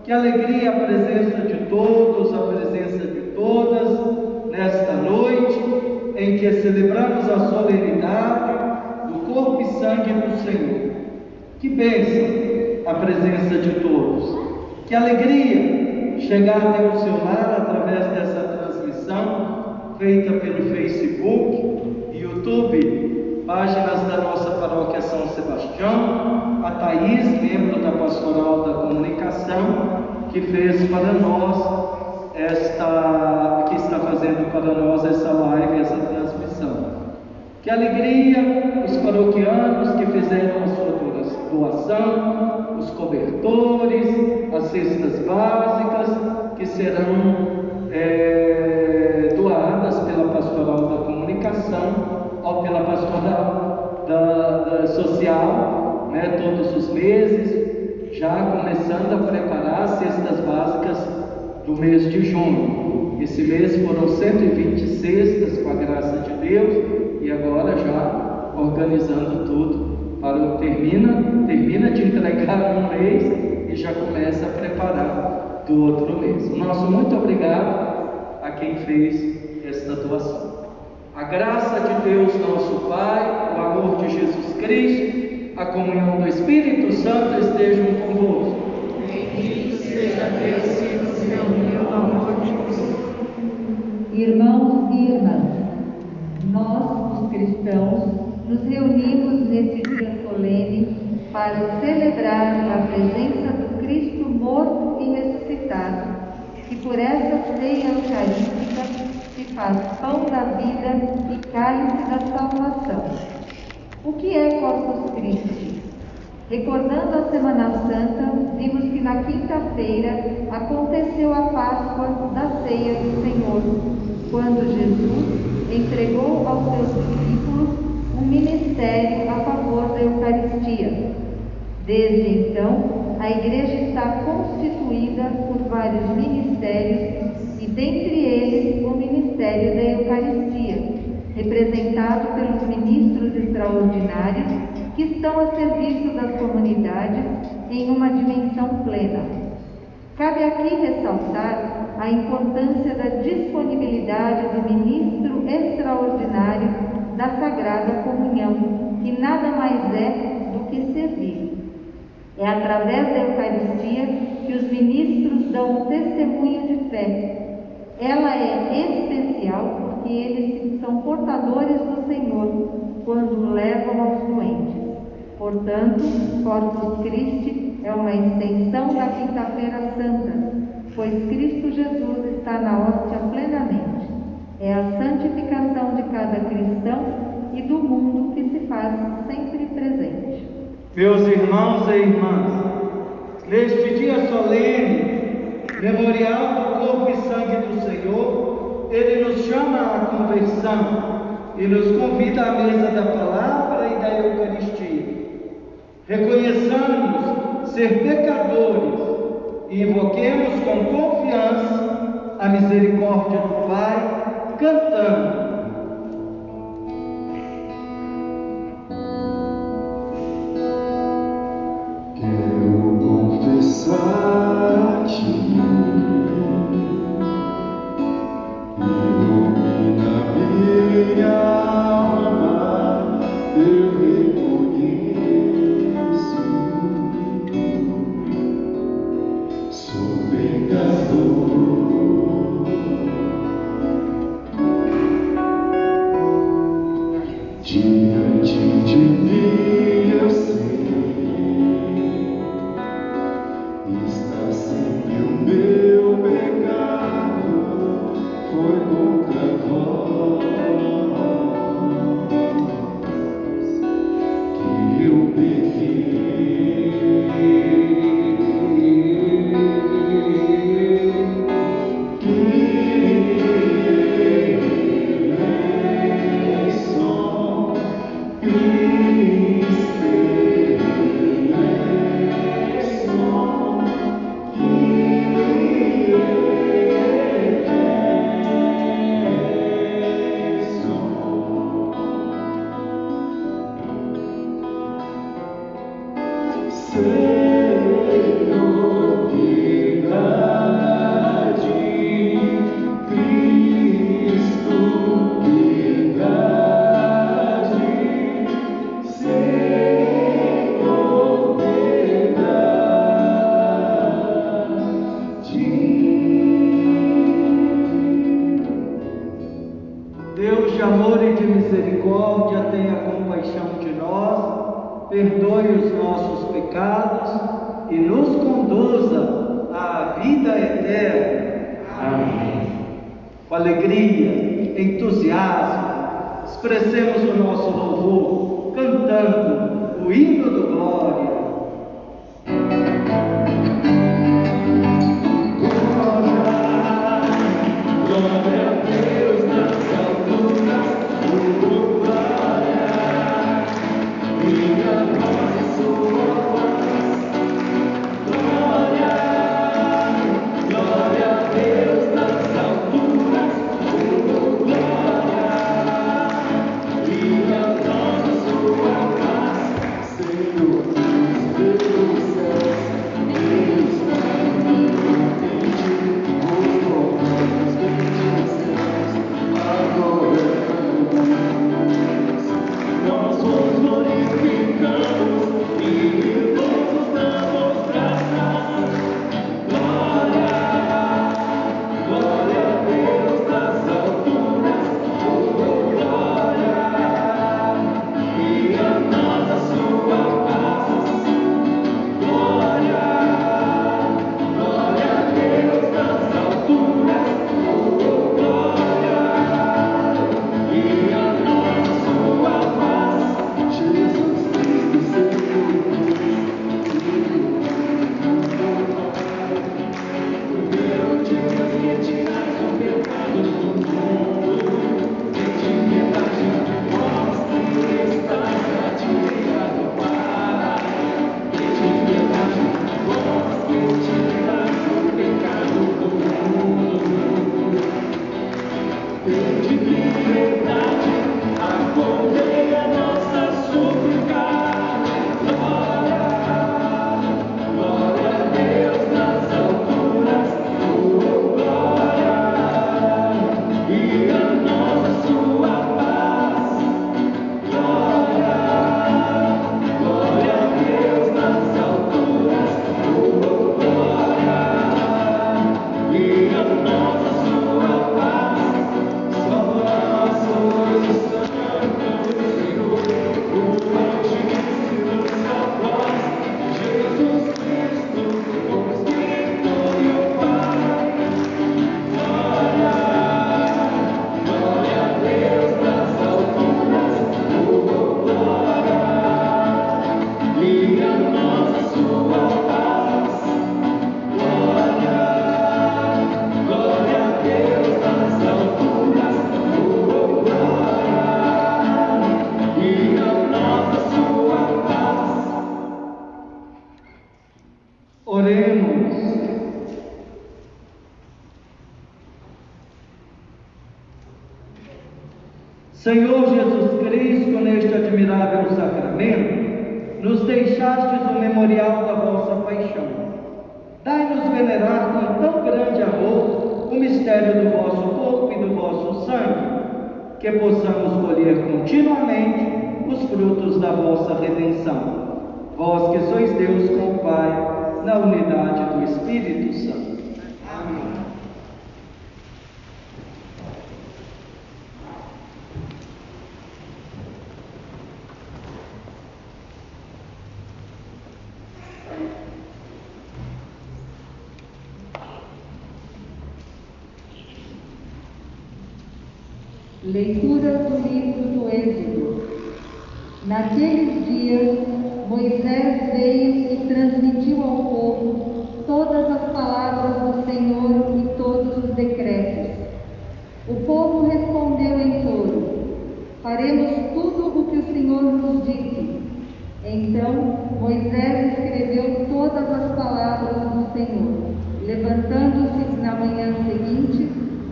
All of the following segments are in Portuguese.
Que alegria a presença de todos, a presença de todas, nesta noite, em que celebramos a solenidade do corpo e sangue do Senhor. Que bênção a presença de todos. Que alegria chegar até o seu lar através dessa transmissão feita pelo Facebook, YouTube, páginas da nossa paróquia São Sebastião, a Thaís, membro da Pastoral da Comunicação, que fez para nós que está fazendo para nós essa live, essa transmissão. Que alegria os paroquianos que fizeram a sua doação, os cobertores, as cestas básicas, que serão doadas pela Pastoral da Comunicação ou pela Pastoral da Social, todos os meses, já começando a preparar as cestas básicas do mês de junho. Esse mês foram 120 cestas, com a graça de Deus, e agora já organizando tudo para o termina de entregar um mês e já começa a preparar do outro mês. O nosso muito obrigado a quem fez esta doação. A graça de Deus nosso Pai, o amor de Jesus Cristo, a comunhão do Espírito Santo estejam convosco. Bendito seja Deus que nos reuniu no amor de Cristo. Irmãos e irmãs, nós, os cristãos, nos reunimos nesse dia solene para celebrar a presença do Cristo morto e ressuscitado, que por essa ceia eucarística se faz pão da vida e cálice da salvação. O que é Corpus Christi? Recordando a Semana Santa, vimos que na quinta-feira aconteceu a Páscoa da ceia do Senhor, quando Jesus entregou aos seus discípulos um ministério a favor da Eucaristia. Desde então, a Igreja está constituída por vários ministérios e, dentre eles, o ministério da Eucaristia, representado pelos ministros extraordinários que estão a serviço das comunidades em uma dimensão plena. Cabe aqui ressaltar a importância da disponibilidade do ministro extraordinário da Sagrada Comunhão, que nada mais é do que servir. É através da Eucaristia que os ministros dão um testemunho de fé. Ela é especial porque eles são portadores do Senhor quando o levam aos doentes. Portanto, Corpus Christi é uma extensão da Quinta-feira Santa, pois Cristo Jesus está na hóstia plenamente. É a santificação de cada cristão e do mundo que se faz sempre presente. Meus irmãos e irmãs, neste dia solene, memorial do corpo e sangue do Senhor, Ele nos chama à conversão e nos convida à mesa da palavra e da Eucaristia. Reconheçamos ser pecadores e invoquemos com confiança a misericórdia do Pai, cantando. Quero confessar a Ti, ilumina minha alma, eu reconheço, sou pecador. Diante de mim eu sei, está sempre o meu pecado, foi contra vós que eu pequei. misericórdia, tenha compaixão de nós, perdoe os nossos pecados e nos conduza à vida eterna. Amém. Com alegria, entusiasmo, expressemos o nosso louvor cantando o hino do Glória. Oremos. Senhor Jesus Cristo, neste admirável sacramento, nos deixastes o memorial da vossa paixão. Dai-nos venerar com tão grande amor o mistério do vosso corpo e do vosso sangue, que possamos colher continuamente os frutos da vossa redenção. Vós que sois Deus com o Pai, na unidade do Espírito Santo. Amém. Leitura do livro do Êxodo. Naqueles dias, Moisés veio e transmitiu ao povo todas as palavras do Senhor e todos os decretos. O povo respondeu em coro: faremos tudo o que o Senhor nos disse. Então Moisés escreveu todas as palavras do Senhor. Levantando-se na manhã seguinte,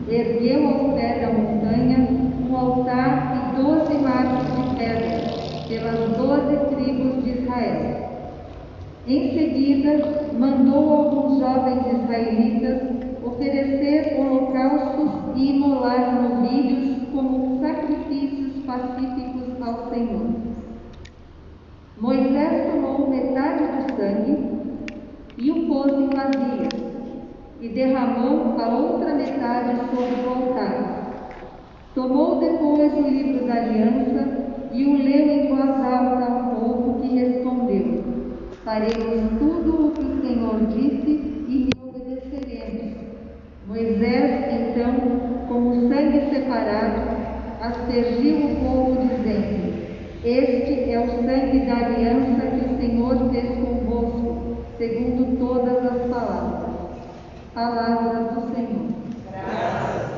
ergueu ao pé da montanha um altar e 12 marcos de pedra, pelas 12 tribos de Israel. Em seguida, mandou alguns jovens israelitas oferecer holocaustos e imolar novilhos como sacrifícios pacíficos ao Senhor. Moisés tomou metade do sangue e o pôs em vasilhas, e derramou a outra metade sobre o altar. Tomou depois o livro da aliança e o leu em voz alta ao povo, que respondeu: faremos tudo o que o Senhor disse e lhe obedeceremos. Moisés, então, com o sangue separado, aspergiu o povo, dizendo: este é o sangue da aliança que o Senhor fez convosco, segundo todas as palavras. Palavra do Senhor. Graças a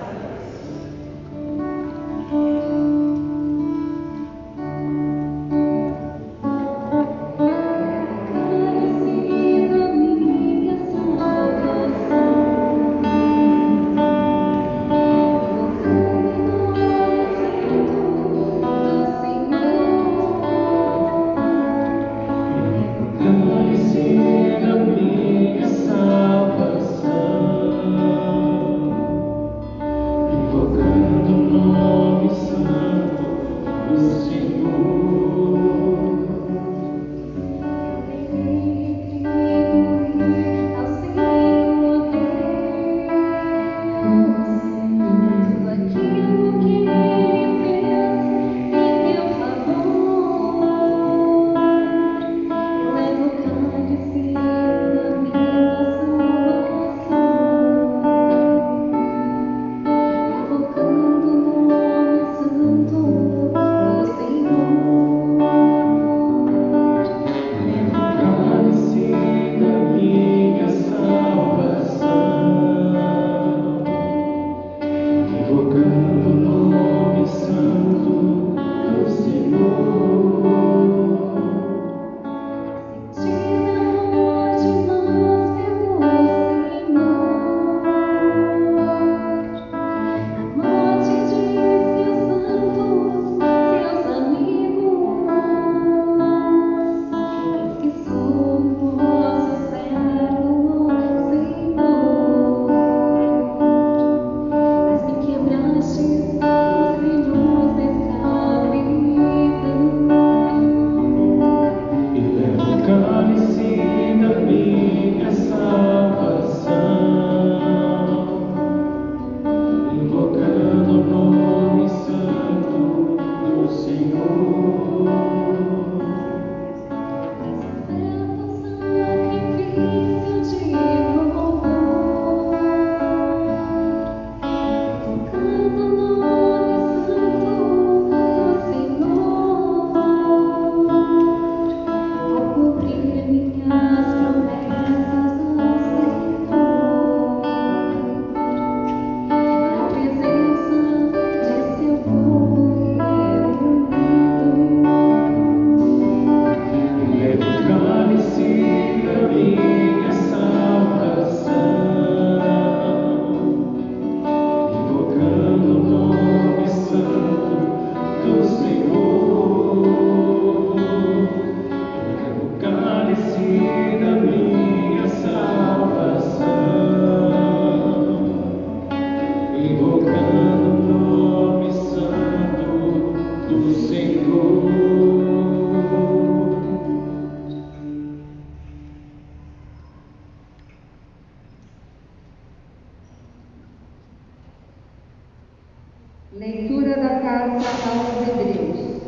Leitura da carta aos Hebreus.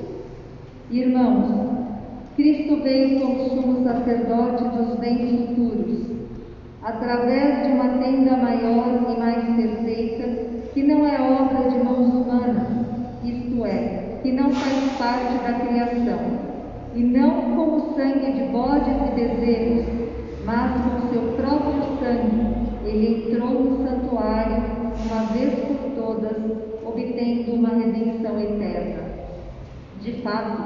Irmãos, Cristo veio como sumo sacerdote dos bens futuros, através de uma tenda maior e mais perfeita, que não é obra de mãos humanas, isto é, que não faz parte da criação, e não com o sangue de bodes e bezerros, mas com seu próprio sangue, ele entrou no santuário, uma vez por todas, obtendo uma redenção eterna. De fato,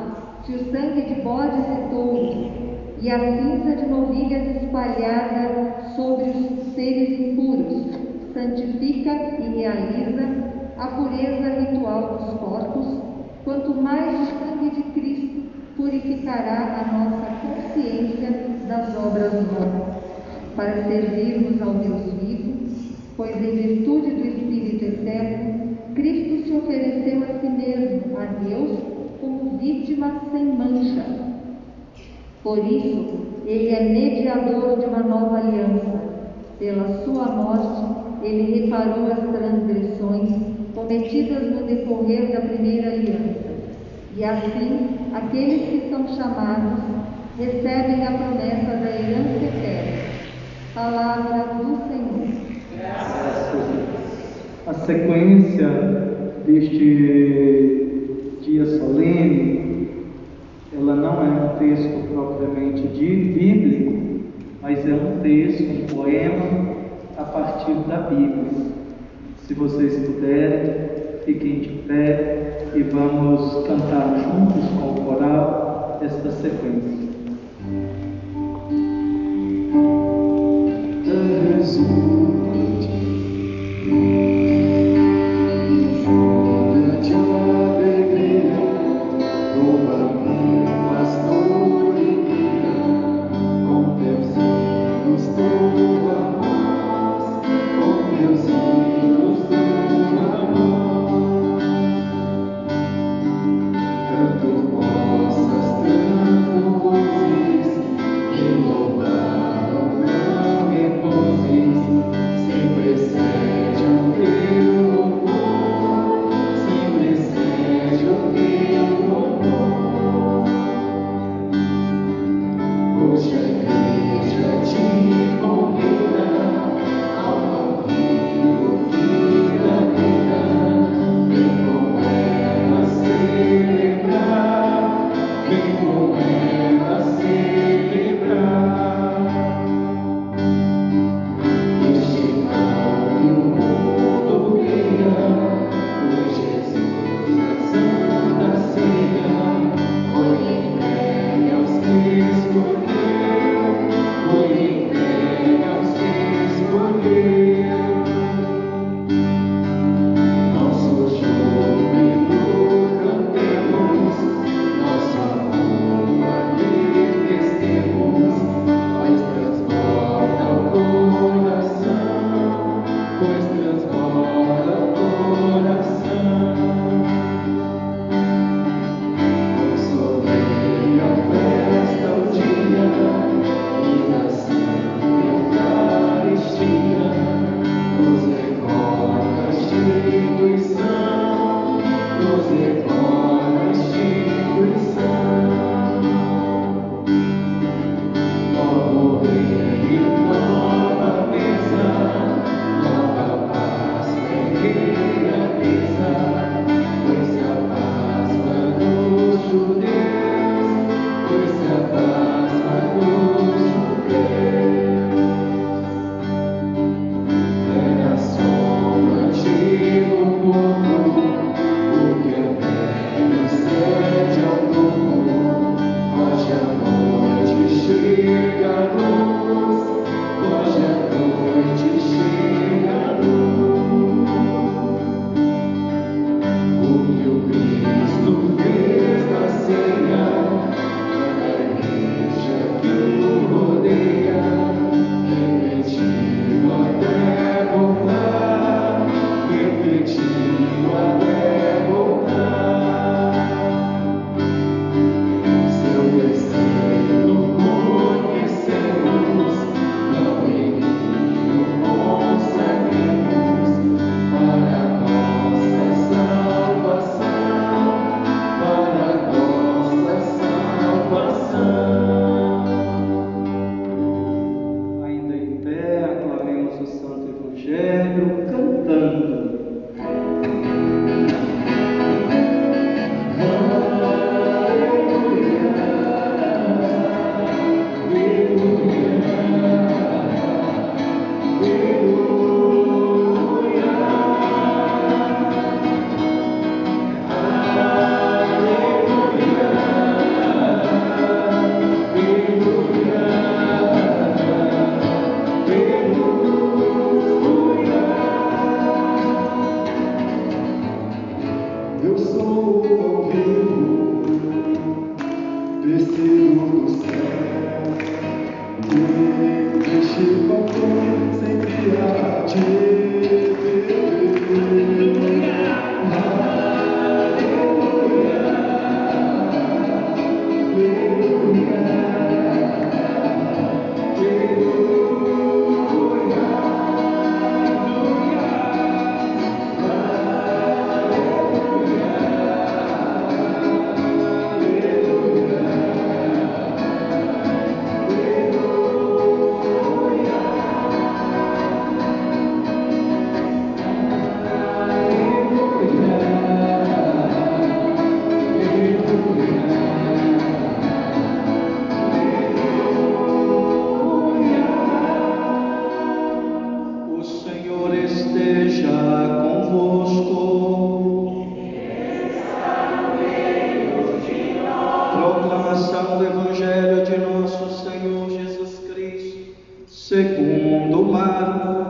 se o sangue de bodes e touros e a cinza de novilhas espalhada sobre os seres impuros santifica e realiza a pureza ritual dos corpos, quanto mais o sangue de Cristo purificará a nossa consciência das obras humanas, para servirmos ao Deus vivo, pois em virtude do Espírito eterno, Cristo se ofereceu a si mesmo a Deus como vítima sem mancha. Por isso, ele é mediador de uma nova aliança. Pela sua morte, ele reparou as transgressões cometidas no decorrer da primeira aliança. E assim, aqueles que são chamados recebem a promessa da herança eterna. Palavra do Senhor. A sequência deste dia solene, ela não é um texto propriamente bíblico, mas é um texto, um poema a partir da Bíblia. Se vocês puderem, fiquem de pé e vamos cantar juntos com o coral esta sequência. esteja convosco. Proclamação do Evangelho de nosso Senhor Jesus Cristo, segundo Marcos.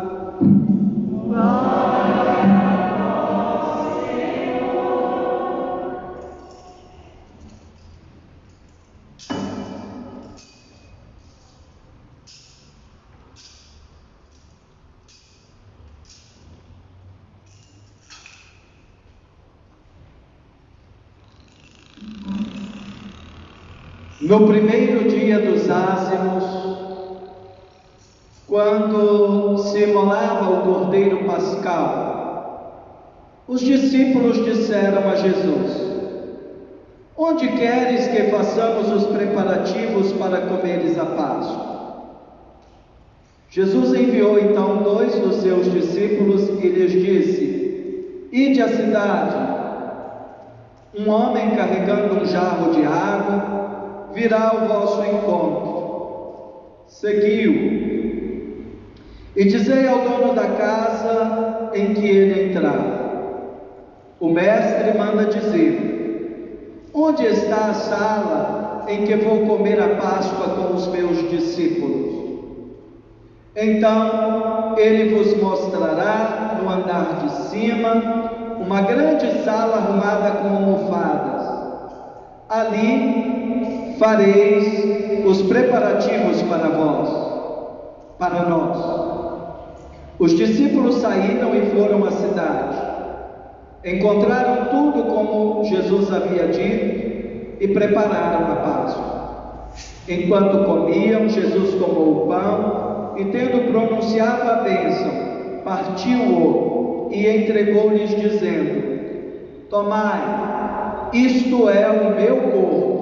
No primeiro dia dos ázimos, quando se imolava o cordeiro pascal, os discípulos disseram a Jesus: onde queres que façamos os preparativos para comeres a Páscoa? Jesus enviou então 2 dos seus discípulos e lhes disse: ide à cidade, um homem carregando um jarro de água virá ao vosso encontro. Seguiu e dizei ao dono da casa em que ele entrar: o mestre manda dizer: onde está a sala em que vou comer a Páscoa com os meus discípulos? Então ele vos mostrará no andar de cima uma grande sala arrumada com almofadas. Ali fareis os preparativos para vós, para nós. Os discípulos saíram e foram à cidade. Encontraram tudo como Jesus havia dito e prepararam a Páscoa. Enquanto comiam, Jesus tomou o pão e, tendo pronunciado a bênção, partiu-o e entregou-lhes, dizendo: tomai, isto é o meu corpo.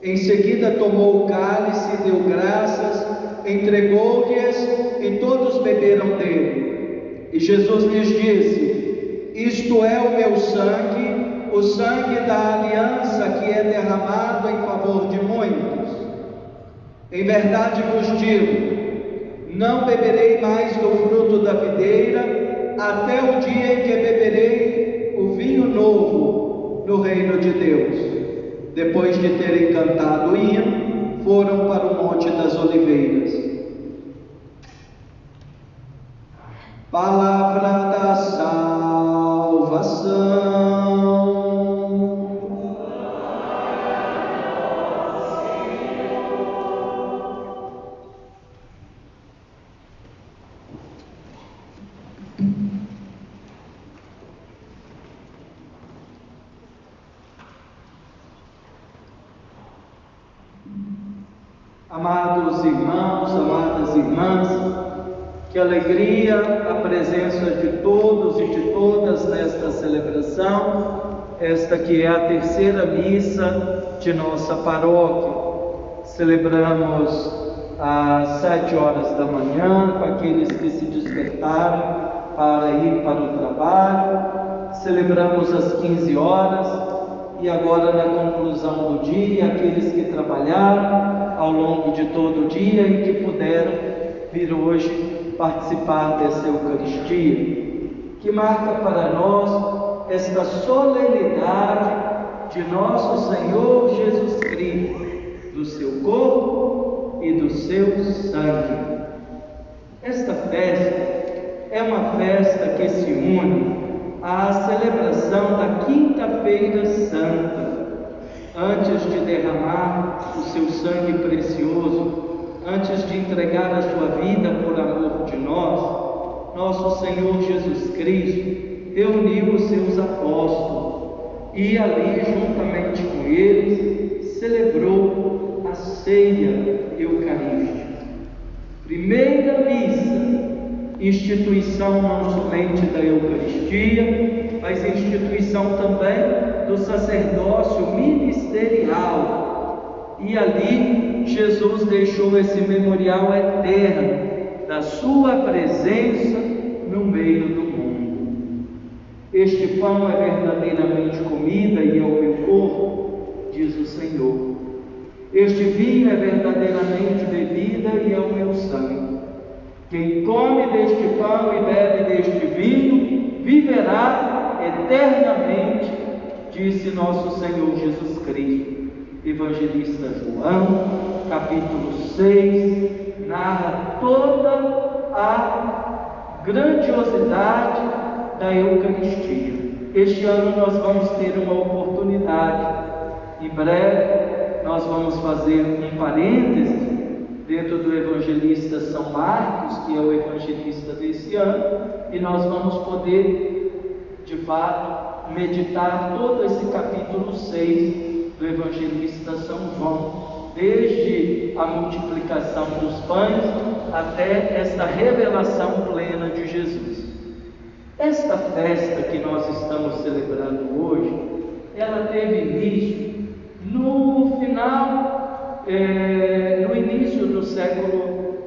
Em seguida tomou o cálice, deu graças, entregou-lhes e todos beberam dele. E Jesus lhes disse: isto é o meu sangue, o sangue da aliança que é derramado em favor de muitos. Em verdade vos digo, não beberei mais do fruto da videira, até o dia em que beberei o vinho novo no reino de Deus. Depois de terem cantado o hino, foram para o Monte das Oliveiras. Palavra da salvação. Amados irmãos, amadas irmãs, que alegria a presença de todos e de todas nesta celebração, esta que é a terceira missa de nossa paróquia. Celebramos às 7 horas da manhã com aqueles que se despertaram para ir para o trabalho, celebramos às 15 horas e agora na conclusão do dia, aqueles que trabalharam ao longo de todo o dia e que puderam vir hoje participar dessa Eucaristia, que marca para nós esta solenidade de nosso Senhor Jesus Cristo, do seu corpo e do seu sangue. Esta festa é uma festa que se une à celebração da Quinta-feira Santa. Antes de derramar o seu sangue precioso, antes de entregar a sua vida por amor de nós, nosso Senhor Jesus Cristo reuniu os seus apóstolos e ali, juntamente com eles, celebrou a ceia eucarística. Primeira missa, instituição não somente da Eucaristia, mas instituição também do sacerdócio ministerial. E ali Jesus deixou esse memorial eterno da sua presença no meio do mundo. Este pão é verdadeiramente comida e é o meu corpo, diz o Senhor. Este vinho é verdadeiramente bebida e é o meu sangue. Quem come deste pão e bebe deste vinho viverá eternamente, disse nosso Senhor Jesus Cristo. Evangelista João, capítulo 6, narra toda a grandiosidade da Eucaristia. Este ano nós vamos ter uma oportunidade. Em breve nós vamos fazer um parêntese dentro do evangelista São Marcos, que é o evangelista desse ano, e nós vamos poder, de fato, meditar todo esse capítulo 6 do evangelista São João, desde a multiplicação dos pães até esta revelação plena de Jesus. Esta festa que nós estamos celebrando hoje, ela teve início no final, no início do século,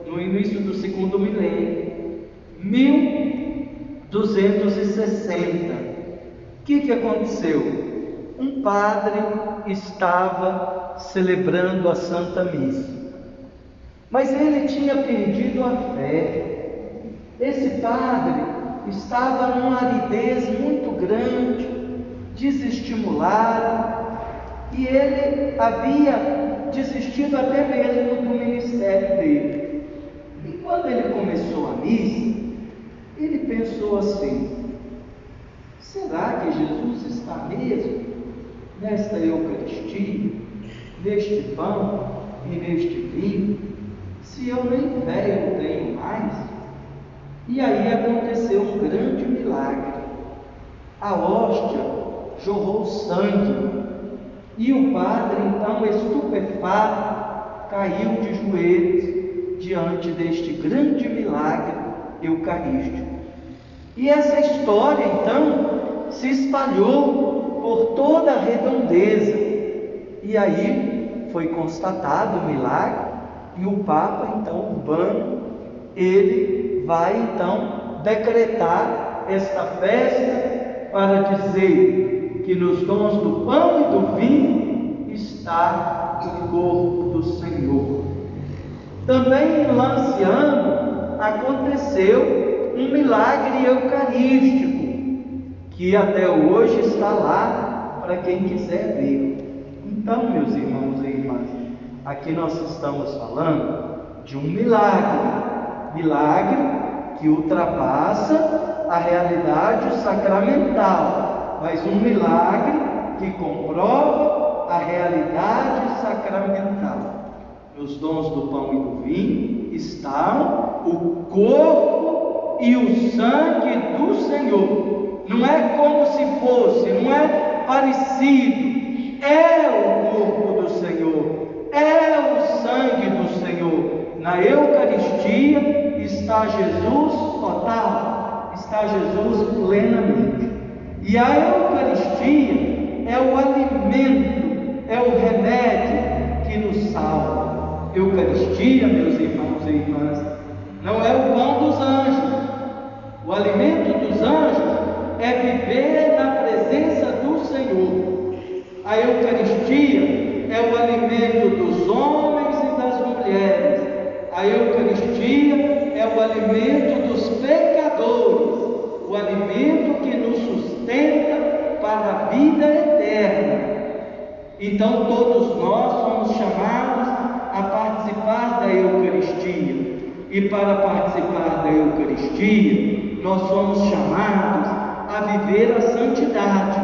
no início do segundo milênio, 1260. O que aconteceu? Um padre estava celebrando a Santa Missa, mas ele tinha perdido a fé. Esse padre estava numa aridez muito grande, desestimulado, e ele havia desistido até mesmo do ministério dele. E quando ele começou a missa, ele pensou assim: será que Jesus está mesmo nesta Eucaristia, neste pão e neste vinho, se eu nem fé eu tenho mais? E aí aconteceu um grande milagre. A hóstia jorrou sangue, e o padre, então estupefato, caiu de joelhos diante deste grande milagre eucarístico. E essa história, então, se espalhou por toda a redondeza, e aí foi constatado o milagre, e o Papa, então, Urbano, ele vai, então, decretar esta festa para dizer que nos dons do pão e do vinho está o corpo do Senhor. Também em Lanciano aconteceu um milagre eucarístico, que até hoje está lá para quem quiser ver. Então, meus irmãos e irmãs, aqui nós estamos falando de um milagre que ultrapassa a realidade sacramental, mas um milagre que comprova a realidade sacramental. Nos dons do pão e do vinho estão o corpo e o sangue do Senhor. Não é como se fosse, não é parecido, é o corpo do Senhor, é o sangue do Senhor. Na Eucaristia está Jesus total, está Jesus plenamente. E a Eucaristia é o alimento, é o remédio que nos salva. Eucaristia, meus irmãos e irmãs, não é o pão dos anjos. O alimento dos anjos é viver na presença do Senhor. A Eucaristia é o alimento dos homens e das mulheres. A Eucaristia é o alimento dos pecadores, o alimento que nos sustenta para a vida eterna. Então todos nós somos chamados a participar da Eucaristia, e para participar da Eucaristia nós somos chamados a viver a santidade.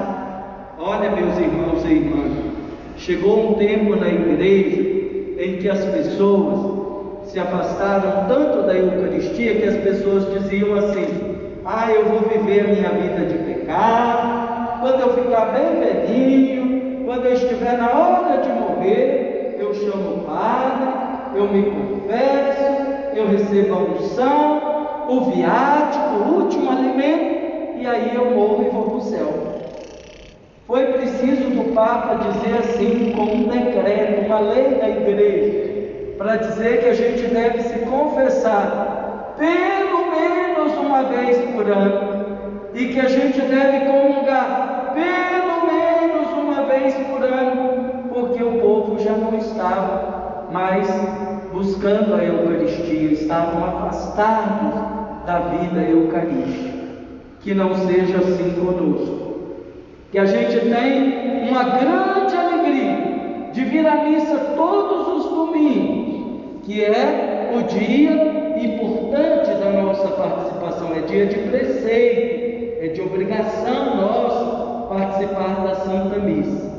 Olha, meus irmãos e irmãs, chegou um tempo na igreja em que as pessoas se afastaram tanto da Eucaristia que as pessoas diziam assim: eu vou viver a minha vida de pecado, quando eu ficar bem velhinho, quando eu estiver na hora de morrer, eu chamo o padre, eu me confesso, eu recebo a unção, o viático, o último alimento, e aí eu morro e vou para o céu. Foi preciso do Papa dizer assim, como um decreto, uma lei da igreja, para dizer que a gente deve se confessar pelo menos uma vez por ano, e que a gente deve comungar pelo menos uma vez por ano, porque o povo já não estava mais buscando a Eucaristia, estavam afastados da vida eucarística. Que não seja assim conosco. Que a gente tenha uma grande alegria de vir à missa todos os domingos, que é o dia importante da nossa participação, é dia de preceito, é de obrigação nossa participar da Santa Missa.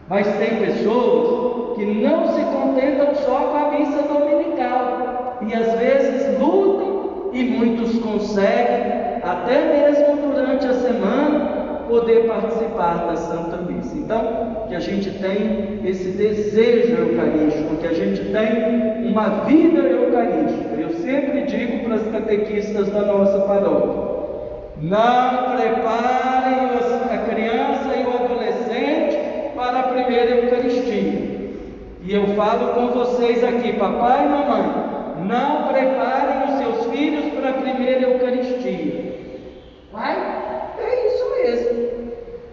Mas tem pessoas que não se contentam só com a missa dominical e às vezes lutam, e muitos conseguem, até mesmo durante a semana, poder participar da Santa Missa. Então, que a gente tenha esse desejo eucarístico, que a gente tenha uma vida eucarística. Eu sempre digo para as catequistas da nossa paróquia: não preparem a criança e o adolescente para a primeira Eucaristia. E eu falo com vocês aqui, papai e mamãe, não preparem os seus filhos para a primeira Eucaristia. Vai? É isso mesmo.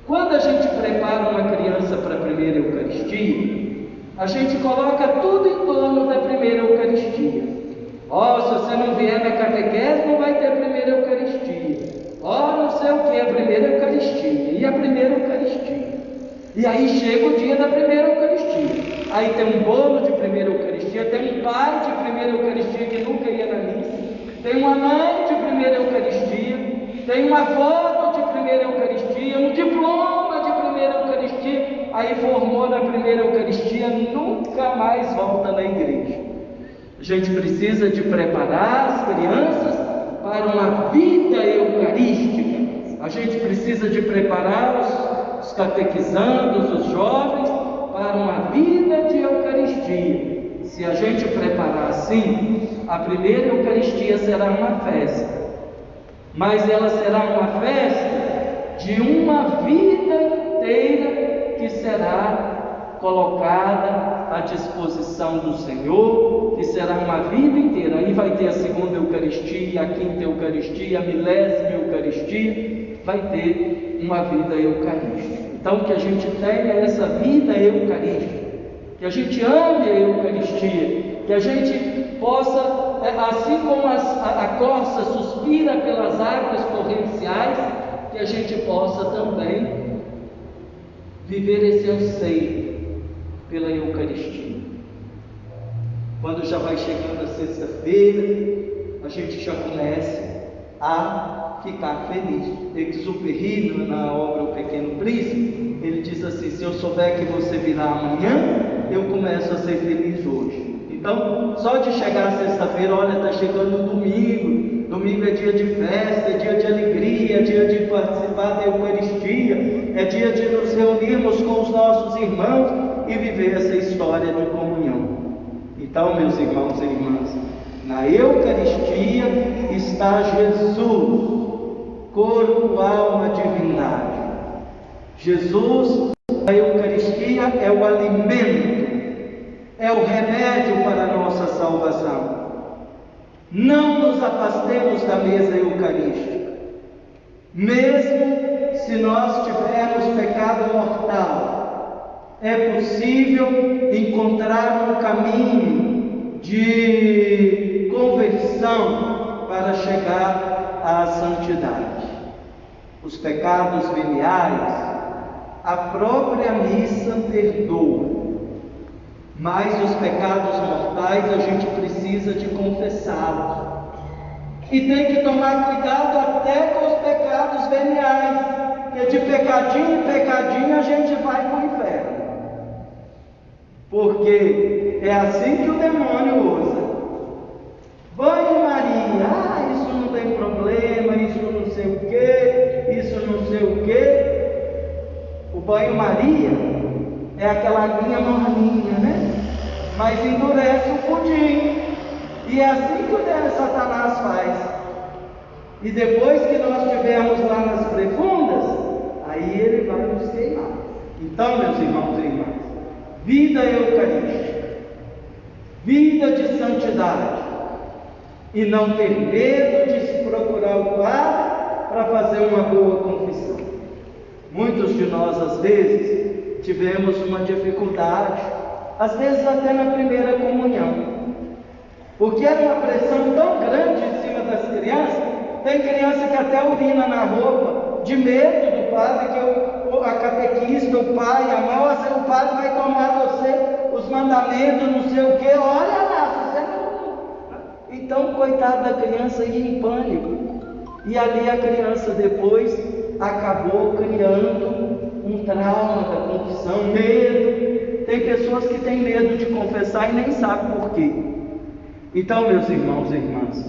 Quando a gente prepara uma criança para a primeira Eucaristia, a gente coloca tudo em torno da primeira Eucaristia. Ó, se você não vier na catequese, não vai ter a primeira Eucaristia. Ó, não sei o que, a primeira Eucaristia. E a primeira Eucaristia. E aí chega o dia da primeira Eucaristia. Aí tem um bolo de primeira Eucaristia, tem um pai de primeira Eucaristia que nunca ia na missa, tem uma mãe de primeira Eucaristia, tem uma foto de primeira Eucaristia, um diploma de primeira Eucaristia. Aí formou na primeira Eucaristia, nunca mais volta na igreja. A gente precisa de preparar as crianças para uma vida eucarística. A gente precisa de preparar os catequizandos, os jovens, para uma vida de Eucaristia. Se a gente preparar assim, a primeira Eucaristia será uma festa, mas ela será uma festa de uma vida inteira que será colocada à disposição do Senhor, que será uma vida inteira. Aí vai ter a segunda Eucaristia, a quinta Eucaristia, a milésima Eucaristia, vai ter uma vida eucarística. Então, que a gente tenha essa vida eucarística, que a gente ame a Eucaristia, que a gente possa, assim como a corça suspira pelas águas torrenciais, que a gente possa também viver esse anseio pela Eucaristia. Quando já vai chegando a sexta-feira, a gente já começa a ficar feliz. Exupéry, na obra O Pequeno Príncipe, ele diz assim: se eu souber que você virá amanhã, eu começo a ser feliz hoje. Então, só de chegar a sexta-feira, olha, está chegando o domingo. Domingo é dia de festa, é dia de alegria, é dia de participar da Eucaristia, é dia de nos reunirmos com os nossos irmãos e viver essa história de comunhão. Então, meus irmãos e irmãs, na Eucaristia está Jesus, corpo, alma, divindade. Jesus, a Eucaristia é o alimento, é o remédio para a nossa salvação. Não nos afastemos da mesa eucarística, mesmo se nós tivermos pecado mortal. É possível encontrar um caminho de conversão para chegar à santidade. Os pecados veniais, a própria missa perdoa, mas os pecados mortais a gente precisa de confessá-los. E tem que tomar cuidado até com os pecados veniais, porque de pecadinho em pecadinho a gente vai para o inferno. Porque é assim que o demônio usa. Banho Maria, isso não tem problema, isso não sei o que, isso não sei o que. O banho Maria é aquela aguinha morninha, né? Mas endurece o pudim. E é assim que o Satanás faz. E depois que nós estivermos lá nas profundas, aí ele vai nos queimar. Então, meus irmãos e irmãs, vida eucarística, vida de santidade, e não ter medo de se procurar o padre para fazer uma boa confissão. Muitos de nós, às vezes, tivemos uma dificuldade, às vezes até na primeira comunhão, porque era uma pressão tão grande em cima das crianças. Tem criança que até urina na roupa, de medo do padre, que a catequista, o pai, a mãe, o padre vai tomar você os mandamentos, não sei o que, olha lá, você não... Então, coitada da criança ia em pânico, e ali a criança depois acabou criando um trauma da confissão, medo. Tem pessoas que têm medo de confessar e nem sabem por quê. Então, meus irmãos e irmãs,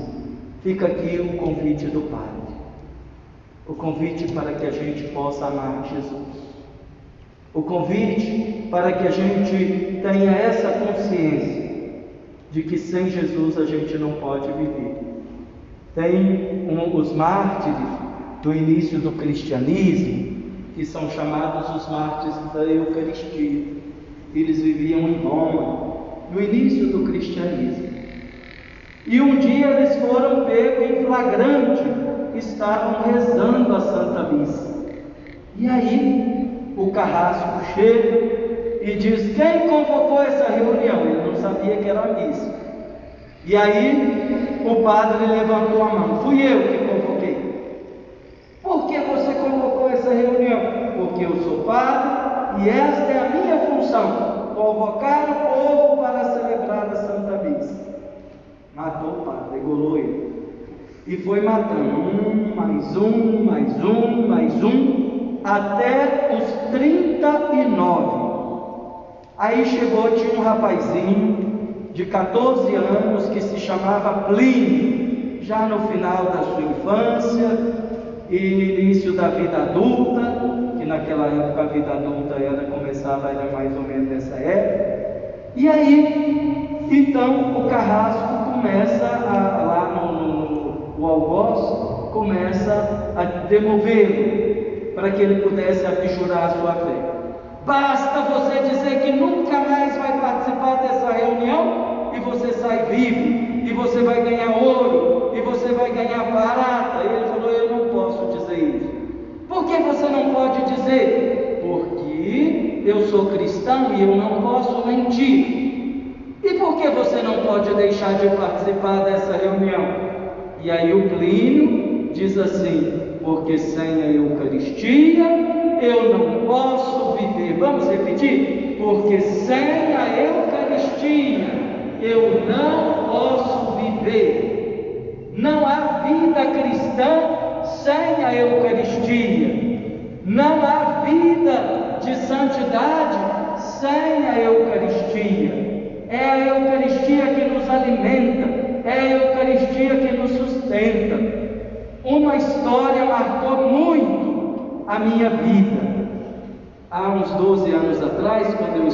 fica aqui o convite do Padre, o convite para que a gente possa amar Jesus, o convite para que a gente tenha essa consciência de que sem Jesus a gente não pode viver. Tem os mártires do início do cristianismo, que são chamados os mártires da Eucaristia. Eles viviam em Roma, no início do cristianismo. E um dia eles foram pegos em flagrante, estavam rezando a Santa Missa. E aí o carrasco chega e diz: quem convocou essa reunião? Ele não sabia que era a missa. E aí o padre levantou a mão: fui eu que convoquei. Por que você convocou essa reunião? Porque eu sou padre e esta é a minha função, convocar o povo para celebrar a Santa Missa. Matou o padre, degolou ele. E foi matando mais um, até os 39. Aí chegou, tinha um rapazinho de 14 anos que se chamava Plínio, já no final da sua infância e início da vida adulta, que naquela época a vida adulta era mais ou menos nessa época. E aí, então, o carrasco começa lá o algoz começa a demovê-lo para que ele pudesse abjurar a sua fé. Basta você dizer que nunca mais vai participar dessa reunião e você sai vivo, e você vai ganhar ouro, e você vai ganhar prata. E ele falou: eu não posso dizer isso. Por que você não pode dizer? Porque eu sou cristão e eu não posso mentir. E por que você não pode deixar de participar dessa reunião? E aí o Plínio diz assim: porque sem a Eucaristia eu não posso viver. Vamos repetir? Porque sem a Eucaristia eu não posso viver. Não há vida cristã sem a Eucaristia. Não há vida de santidade sem a Eucaristia. É a Eucaristia que nos alimenta, é a Eucaristia que nos sustenta. Uma história marcou muito a minha vida. Há uns 12 anos atrás, quando eu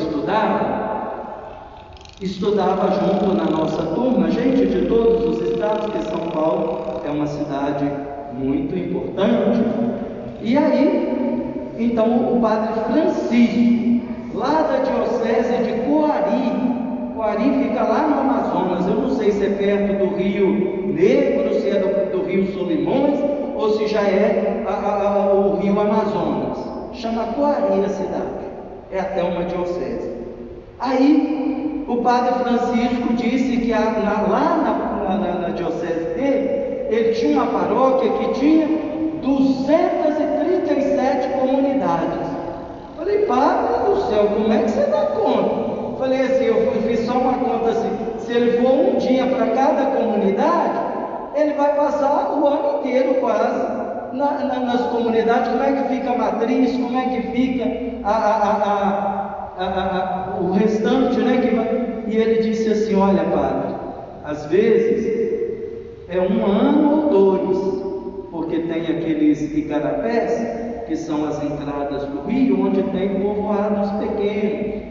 estudava junto na nossa turma, gente de todos os estados, porque São Paulo é uma cidade muito importante. E aí, então, o padre Francisco, lá da diocese de Coari fica lá no Amazonas, eu não sei se é perto do Rio Negro, se é do Rio Solimões, ou se já é o Rio Amazonas. Chama Coari a cidade, é até uma diocese. Aí o padre Francisco disse que lá na diocese dele, ele tinha uma paróquia que tinha 237 comunidades. Falei: padre do céu, como é que você dá conta? Falei assim, eu fiz só uma conta assim: se ele for um dia para cada comunidade, ele vai passar o ano inteiro quase nas comunidades. Como é que fica a matriz, como é que fica o restante, né? E ele disse assim: olha, padre, às vezes é um ano ou 2, porque tem aqueles igarapés, que são as entradas do rio, onde tem povoados pequenos.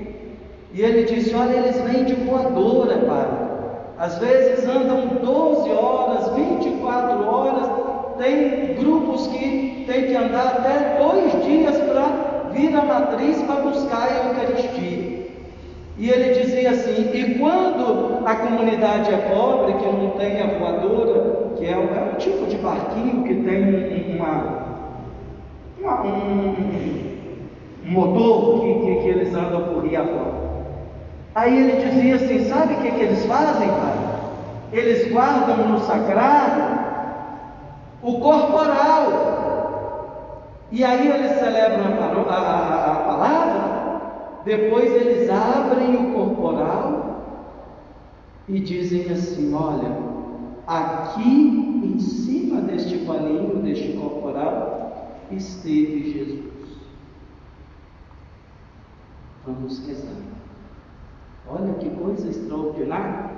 E ele disse: olha, eles vêm de voadora, padre. Às vezes andam 12 horas, 24 horas. Tem grupos que tem que andar até 2 dias para vir à matriz para buscar a Eucaristia. E ele dizia assim: e quando a comunidade é pobre, que não tem a voadora, que é um tipo de barquinho que tem um motor que eles andam por rio afora. Aí ele dizia assim: sabe o que eles fazem, pai? eles guardam no sagrado o corporal. E aí eles celebram a palavra, depois eles abrem o corporal e dizem assim: olha, aqui em cima deste paninho, deste corporal, esteve Jesus. Vamos rezar. Olha que coisa extraordinária.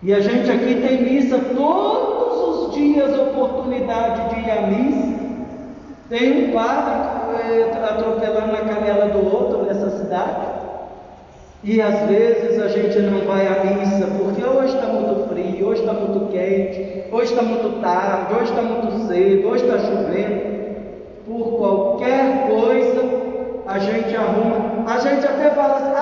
E a gente aqui tem missa todos os dias, oportunidade de ir à missa. Tem um padre atropelando a canela do outro nessa cidade. E às vezes a gente não vai à missa porque hoje está muito frio, hoje está muito quente, hoje está muito tarde, hoje está muito cedo, hoje está chovendo. Por qualquer coisa a gente arruma, a gente até fala assim: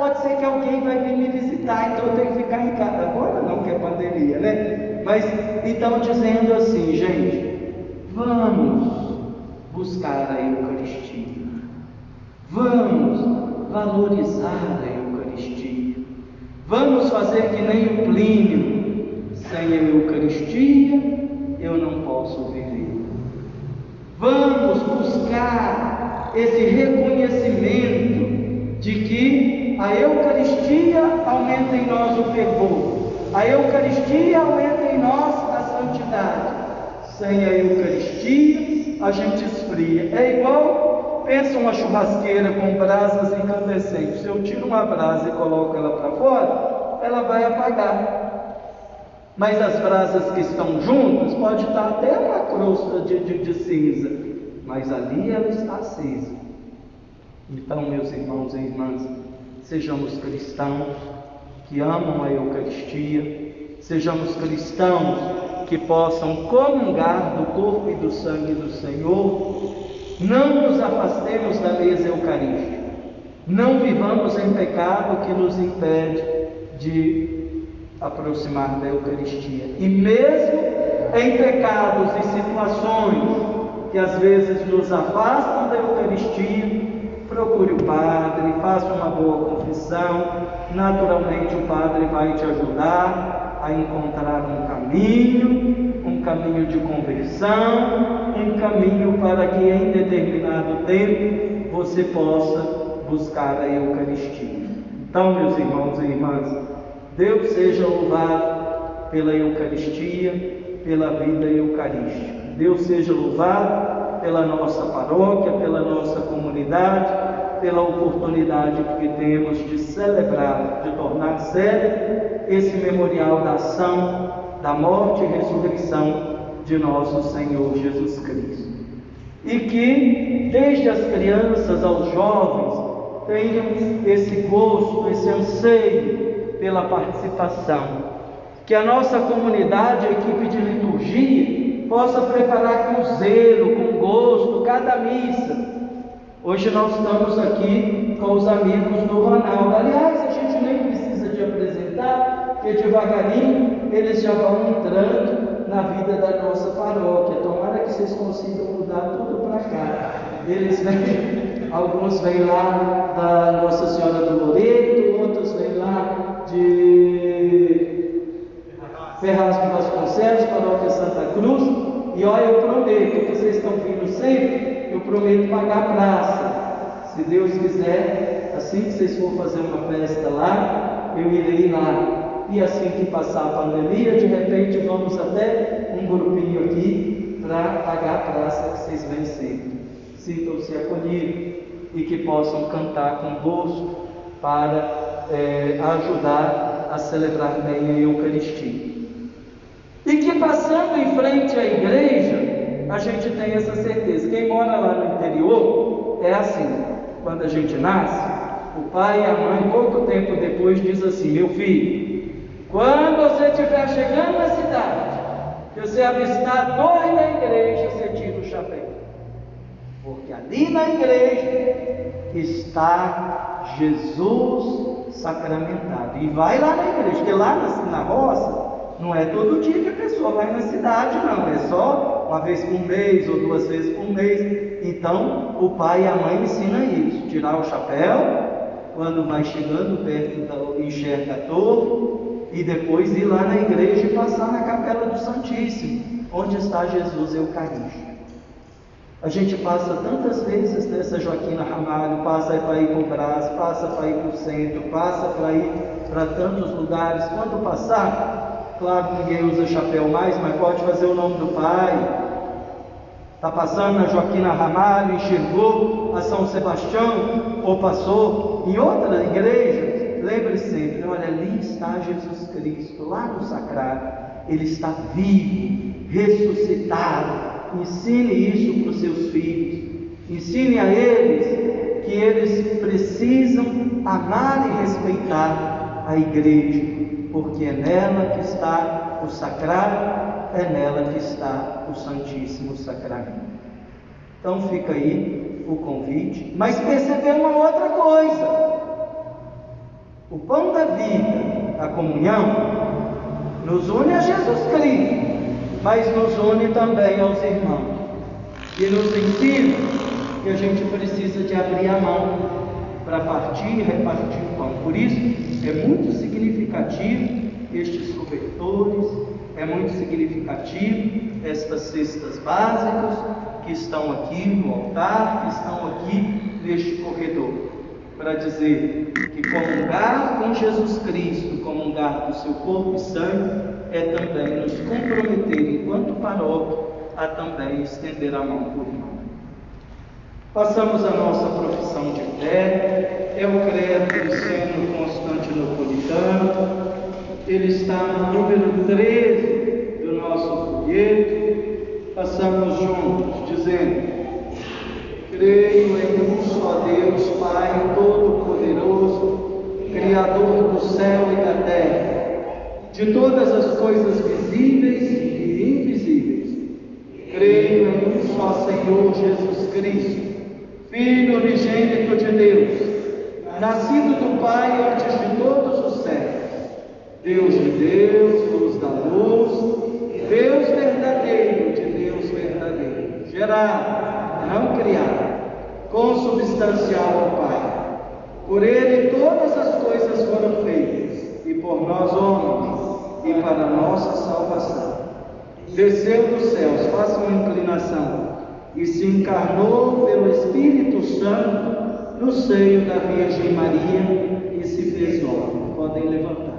pode ser que alguém vai vir me visitar, então eu tenho que ficar em casa. Agora não, que é pandemia, né? Mas então dizendo assim, gente, vamos buscar a Eucaristia, vamos valorizar a Eucaristia, vamos fazer que nem o Plínio: sem a Eucaristia eu não posso viver. Vamos buscar esse reconhecimento de que a Eucaristia aumenta em nós o fervor, a Eucaristia aumenta em nós a santidade. Sem a Eucaristia a gente esfria. É igual, pensa uma churrasqueira com brasas incandescentes. Se eu tiro uma brasa e coloco ela para fora, ela vai apagar. Mas as brasas que estão juntas, pode estar até uma crosta de cinza, mas ali ela está acesa. Então, meus irmãos e irmãs, sejamos cristãos que amam a Eucaristia, sejamos cristãos que possam comungar do corpo e do sangue do Senhor. Não nos afastemos da mesa eucarística, não vivamos em pecado que nos impede de aproximar da Eucaristia. E mesmo em pecados e situações que às vezes nos afastam da Eucaristia, procure o padre, faça uma boa confissão. Naturalmente o padre vai te ajudar a encontrar um caminho de conversão, um caminho para que em determinado tempo você possa buscar a Eucaristia. Então, meus irmãos e irmãs, Deus seja louvado pela Eucaristia, pela vida eucarística. Deus seja louvado pela nossa paróquia, pela nossa comunidade, pela oportunidade que temos de celebrar, de tornar célebre esse memorial da ação, da morte e ressurreição de nosso Senhor Jesus Cristo. E que, desde as crianças aos jovens, tenham esse gosto, esse anseio pela participação, que a nossa comunidade, a equipe de liturgia, possa preparar com zelo, com gosto, cada missa. Hoje nós estamos aqui com os amigos do Ronaldo. Aliás, a gente nem precisa de apresentar, porque devagarinho eles já vão entrando na vida da nossa paróquia. Tomara que vocês consigam mudar tudo para cá. Eles vêm, alguns vêm lá da Nossa Senhora do Loreto, outros vêm lá de Ferraz de Vasconcelos, paróquia Santa Cruz. E olha, eu prometo que vocês estão vindo sempre, eu prometo pagar a praça. Se Deus quiser, assim que vocês for fazer uma festa lá, eu irei lá. E assim que passar a pandemia, de repente vamos até um grupinho aqui para pagar a praça que vocês vêm sempre. Sintam-se acolhidos e que possam cantar com gosto para ajudar a celebrar bem a Eucaristia. E que passando em frente à igreja, a gente tem essa certeza. Quem mora lá no interior é assim: quando a gente nasce, o pai e a mãe, pouco tempo depois, diz assim: meu filho, quando você estiver chegando na cidade, que você avistar a torre da igreja, você tira o chapéu, porque ali na igreja está Jesus sacramentado. E vai lá na igreja, porque lá na roça não é todo dia que a pessoa vai na cidade, não, é só uma vez por mês ou 2 vezes por mês. Então o pai e a mãe ensinam isso: tirar o chapéu quando vai chegando perto enxerga a torre, e depois ir lá na igreja e passar na Capela do Santíssimo, onde está Jesus Eucarístico. A gente passa tantas vezes nessa Joaquina Ramalho, passa para ir para o Brás, passa para ir para o centro, passa para ir para tantos lugares. Quando passar, claro que ninguém usa chapéu mais, mas pode fazer o nome do Pai. Está passando na Joaquina Ramalho, enxergou a São Sebastião, ou passou em outra igreja, lembre sempre, olha, ali está Jesus Cristo, lá no sacrário, Ele está vivo, ressuscitado. Ensine isso para os seus filhos, ensine a eles que eles precisam amar e respeitar a igreja, porque é nela que está o sacrário, é nela que está o Santíssimo Sacramento. Então fica aí o convite, mas perceber uma outra coisa: o pão da vida, a comunhão, nos une a Jesus Cristo, mas nos une também aos irmãos, e nos ensina que a gente precisa de abrir a mão para partir e repartir o pão. Por isso é muito significativo estes cobertores, é muito significativo estas cestas básicas que estão aqui no altar, que estão aqui neste corredor, para dizer que comungar com Jesus Cristo, comungar do seu corpo e sangue, é também nos comprometer, enquanto paróquia, a também estender a mão por irmão. Passamos a nossa profissão de fé, é o credo do Seno Constantinopolitano, ele está no número 13 do nosso folheto. Passamos juntos, dizendo: creio em um só Deus, Pai Todo-Poderoso, Criador do céu e da terra, de todas as coisas visíveis e invisíveis. Creio em um só Senhor Jesus Cristo, Filho unigênito de Deus, nascido do Pai antes de todos os séculos, Deus de Deus, luz da luz, Deus verdadeiro de Deus verdadeiro, gerado, não criado, consubstancial ao Pai. Por Ele todas as coisas foram feitas, e por nós homens, e para nossa salvação. Desceu dos céus, faça uma inclinação, e se encarnou pelo Espírito Santo no seio da Virgem Maria e se fez homem. Podem levantar.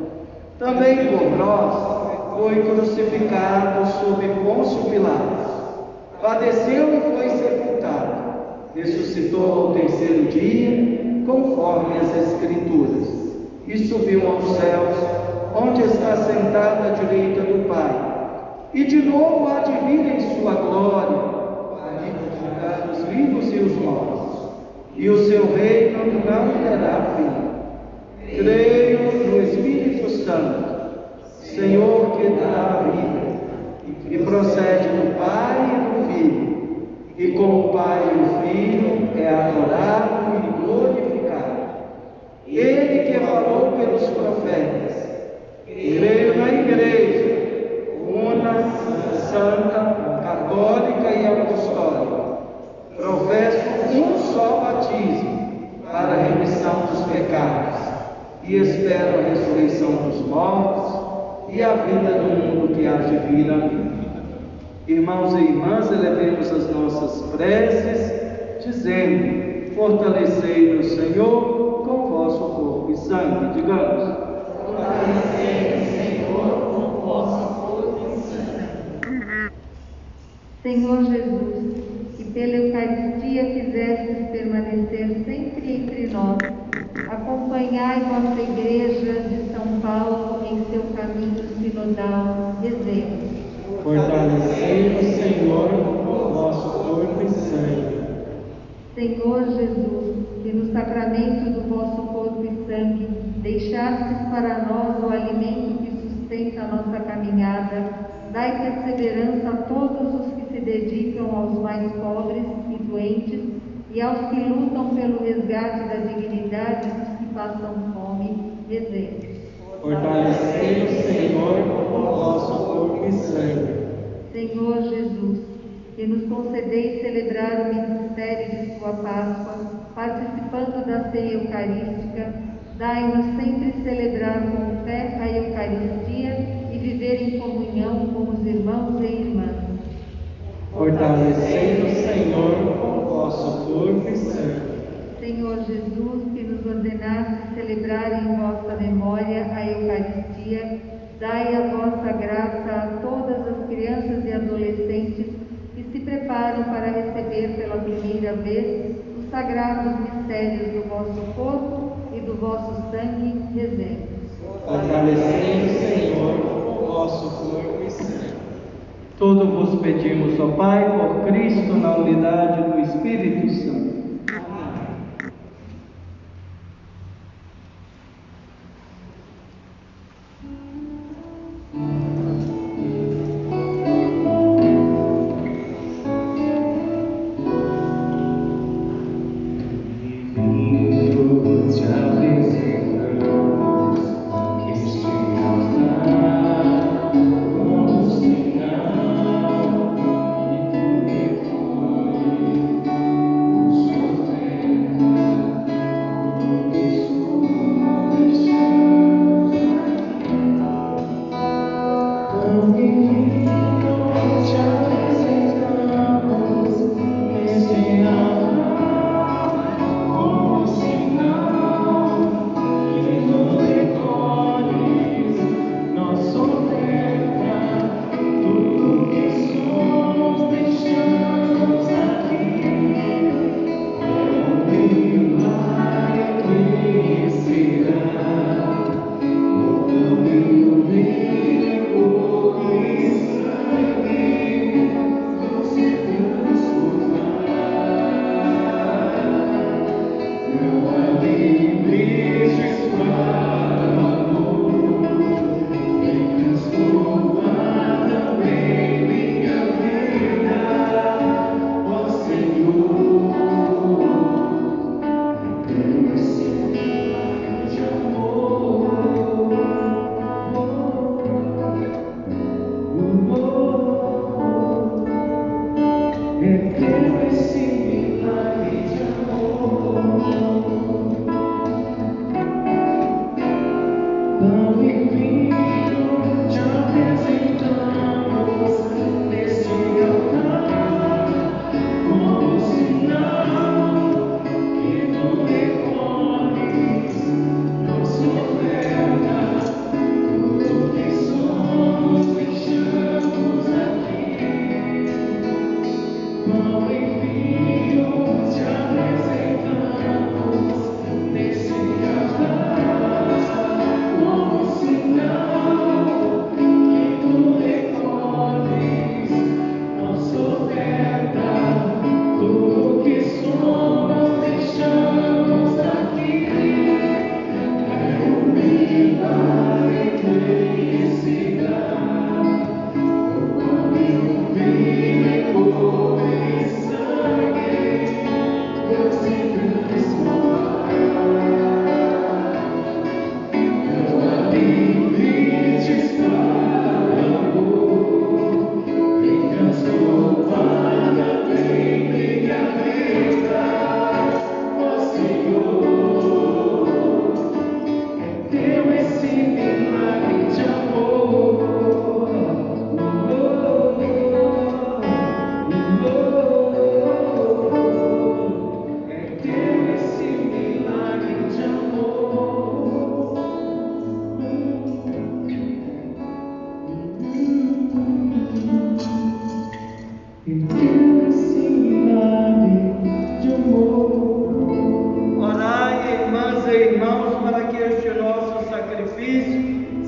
Também por nós foi crucificado sob Pôncio Pilatos, padeceu e foi sepultado, ressuscitou ao terceiro dia, conforme as Escrituras, e subiu aos céus, onde está sentado à direita do Pai, e de novo há de vir em sua glória, para julgar os vivos e os mortos, e o seu reino não terá fim. Creio no Espírito Santo, Senhor que dá a vida, e procede do Pai e do Filho, e com o Pai e o Filho é adorado e glorificado. Ele que falou pelos profetas. Creio na Igreja, una, santa, católica e apostólica. Professo um só batismo para a remissão dos pecados, e espero a ressurreição dos mortos e a vida do mundo que há de vir. Amém. Irmãos e irmãs, elevemos as nossas preces, dizendo: fortalecei no Senhor com vosso corpo e sangue. Digamos: fortalecei, Senhor, com vosso corpo e sangue. Senhor Jesus, que pela Eucaristia fizestes permanecer sempre entre nós, acompanhai vossa Igreja de São Paulo em seu caminho sinodal. Rezemos. Fortalecei, Senhor, com vosso corpo e sangue. Senhor Jesus, que no sacramento do vosso corpo e sangue deixastes para nós o alimento que sustenta a nossa caminhada, dai perseverança a todos os que se dedicam aos mais pobres e doentes e aos que lutam pelo resgate da dignidade dos que passam fome. Rezemos. Fortalecei, Senhor, com vosso corpo e sangue. Senhor Jesus, que nos concedeis celebrar o mistério de sua Páscoa, participando da ceia eucarística, Dai-nos sempre celebrar com fé a Eucaristia e viver em comunhão com os irmãos e irmãs. Fortalecei-nos, Senhor, com o vosso corpo e sangue. Senhor Jesus, que nos ordenaste celebrar em vossa memória a Eucaristia, dai a vossa graça a todas as crianças e adolescentes que se preparam para receber pela primeira vez os sagrados mistérios do vosso corpo e do vosso sangue. Rezemos. Fortalecei-nos, Senhor, com o vosso corpo e sangue. Tudo vos pedimos, ó Pai, por Cristo, na unidade do Espírito Santo.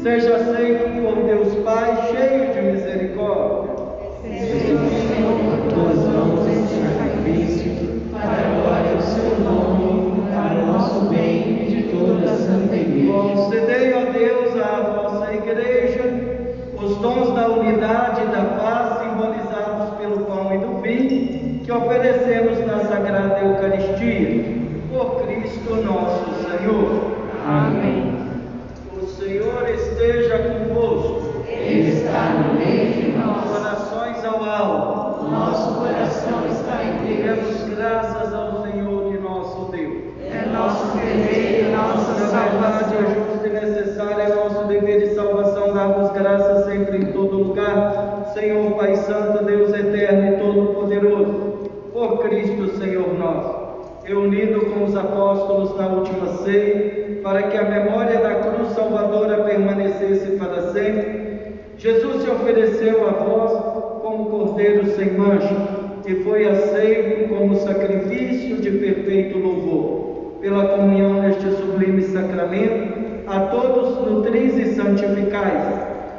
seja aceito por Deus Pai, cheio de misericórdia. Seja, Senhor, tuas mãos este sacrifício, para a glória do seu nome, para o nosso bem e de toda a santa igreja. Concedei, ó Deus, à vossa igreja os dons da unidade e da paz simbolizados pelo pão e do vinho que oferecemos na Sagrada Eucaristia. Por Cristo nosso Senhor. Amém. O Senhor esteja convosco. Ele está no meio de nós. Orações ao alto. Nosso coração está em Deus. Demos graças ao Senhor de nosso Deus. É nosso dever e nossa verdade é justo e necessário, é nosso dever de salvação, dar-vos graças sempre em todo lugar, Senhor Pai Santo, Deus eterno e todo-poderoso, por Cristo, Senhor nosso, reunido com os apóstolos na última ceia, para que a memória da cruz salvadora permanecesse para sempre, Jesus se ofereceu a vós como cordeiro sem mancha, e foi aceito como sacrifício de perfeito louvor. Pela comunhão neste sublime sacramento, a todos nutris e santificais,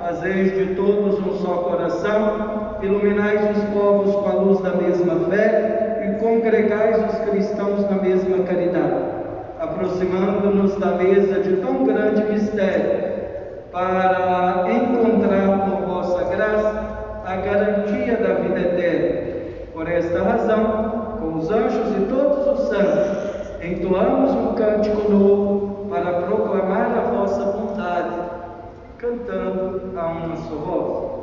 fazeis de todos um só coração, iluminais os povos com a luz da mesma fé e congregais os cristãos na mesma caridade, aproximando-nos da mesa de tão grande mistério, para encontrar por vossa graça a garantia da vida eterna. Por esta razão, com os anjos e todos os santos, entoamos um cântico novo para proclamar a vossa bondade, cantando a uma só voz.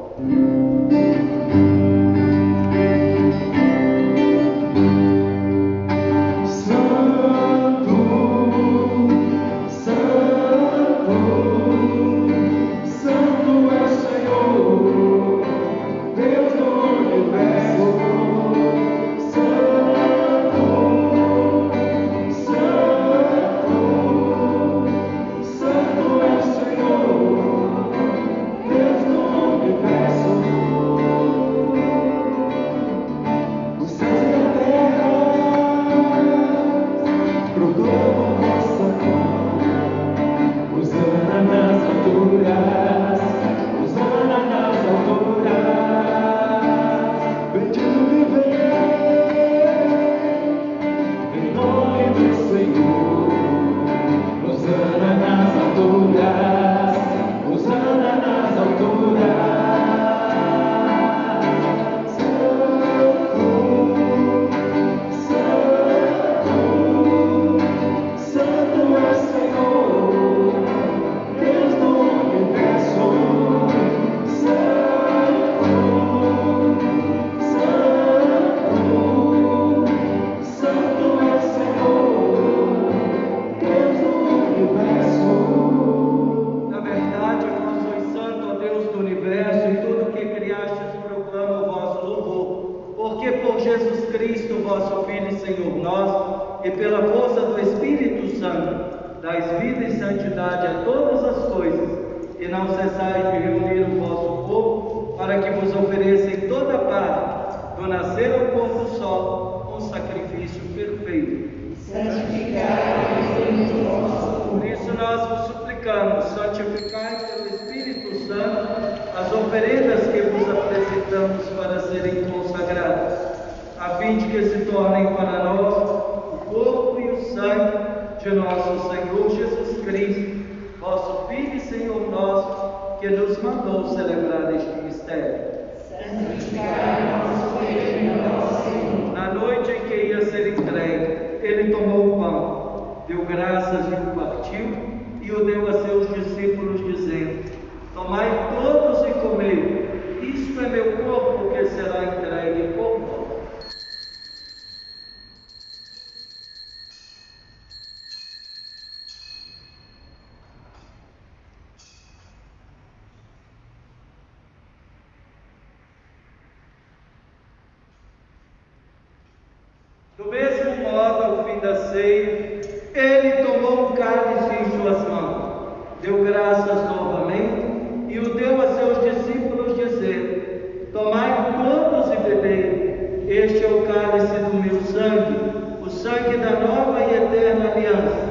Do mesmo modo, ao fim da ceia, ele tomou um cálice em suas mãos, deu graças novamente e o deu a seus discípulos, dizendo: tomai todos e bebei, este é o cálice do meu sangue, o sangue da nova e eterna aliança,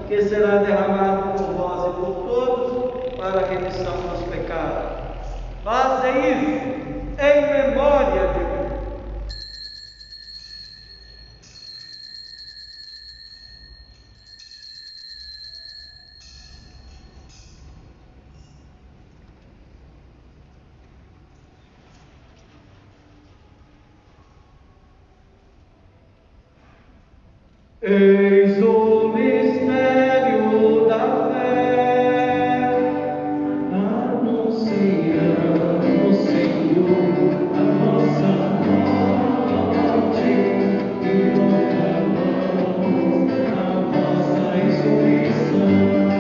que será derramado por vós e por todos para a remissão dos pecados. Faze isso em memória de mim. Eis o mistério da fé, anunciamos, Senhor, a vossa morte e proclamamos a vossa ressurreição.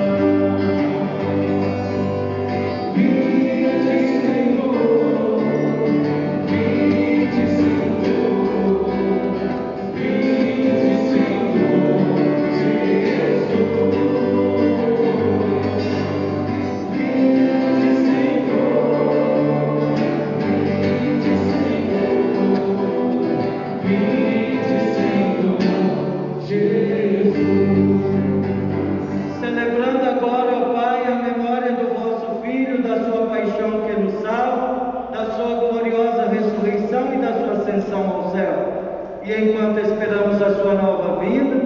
ascensão ao céu. E enquanto esperamos a sua nova vinda,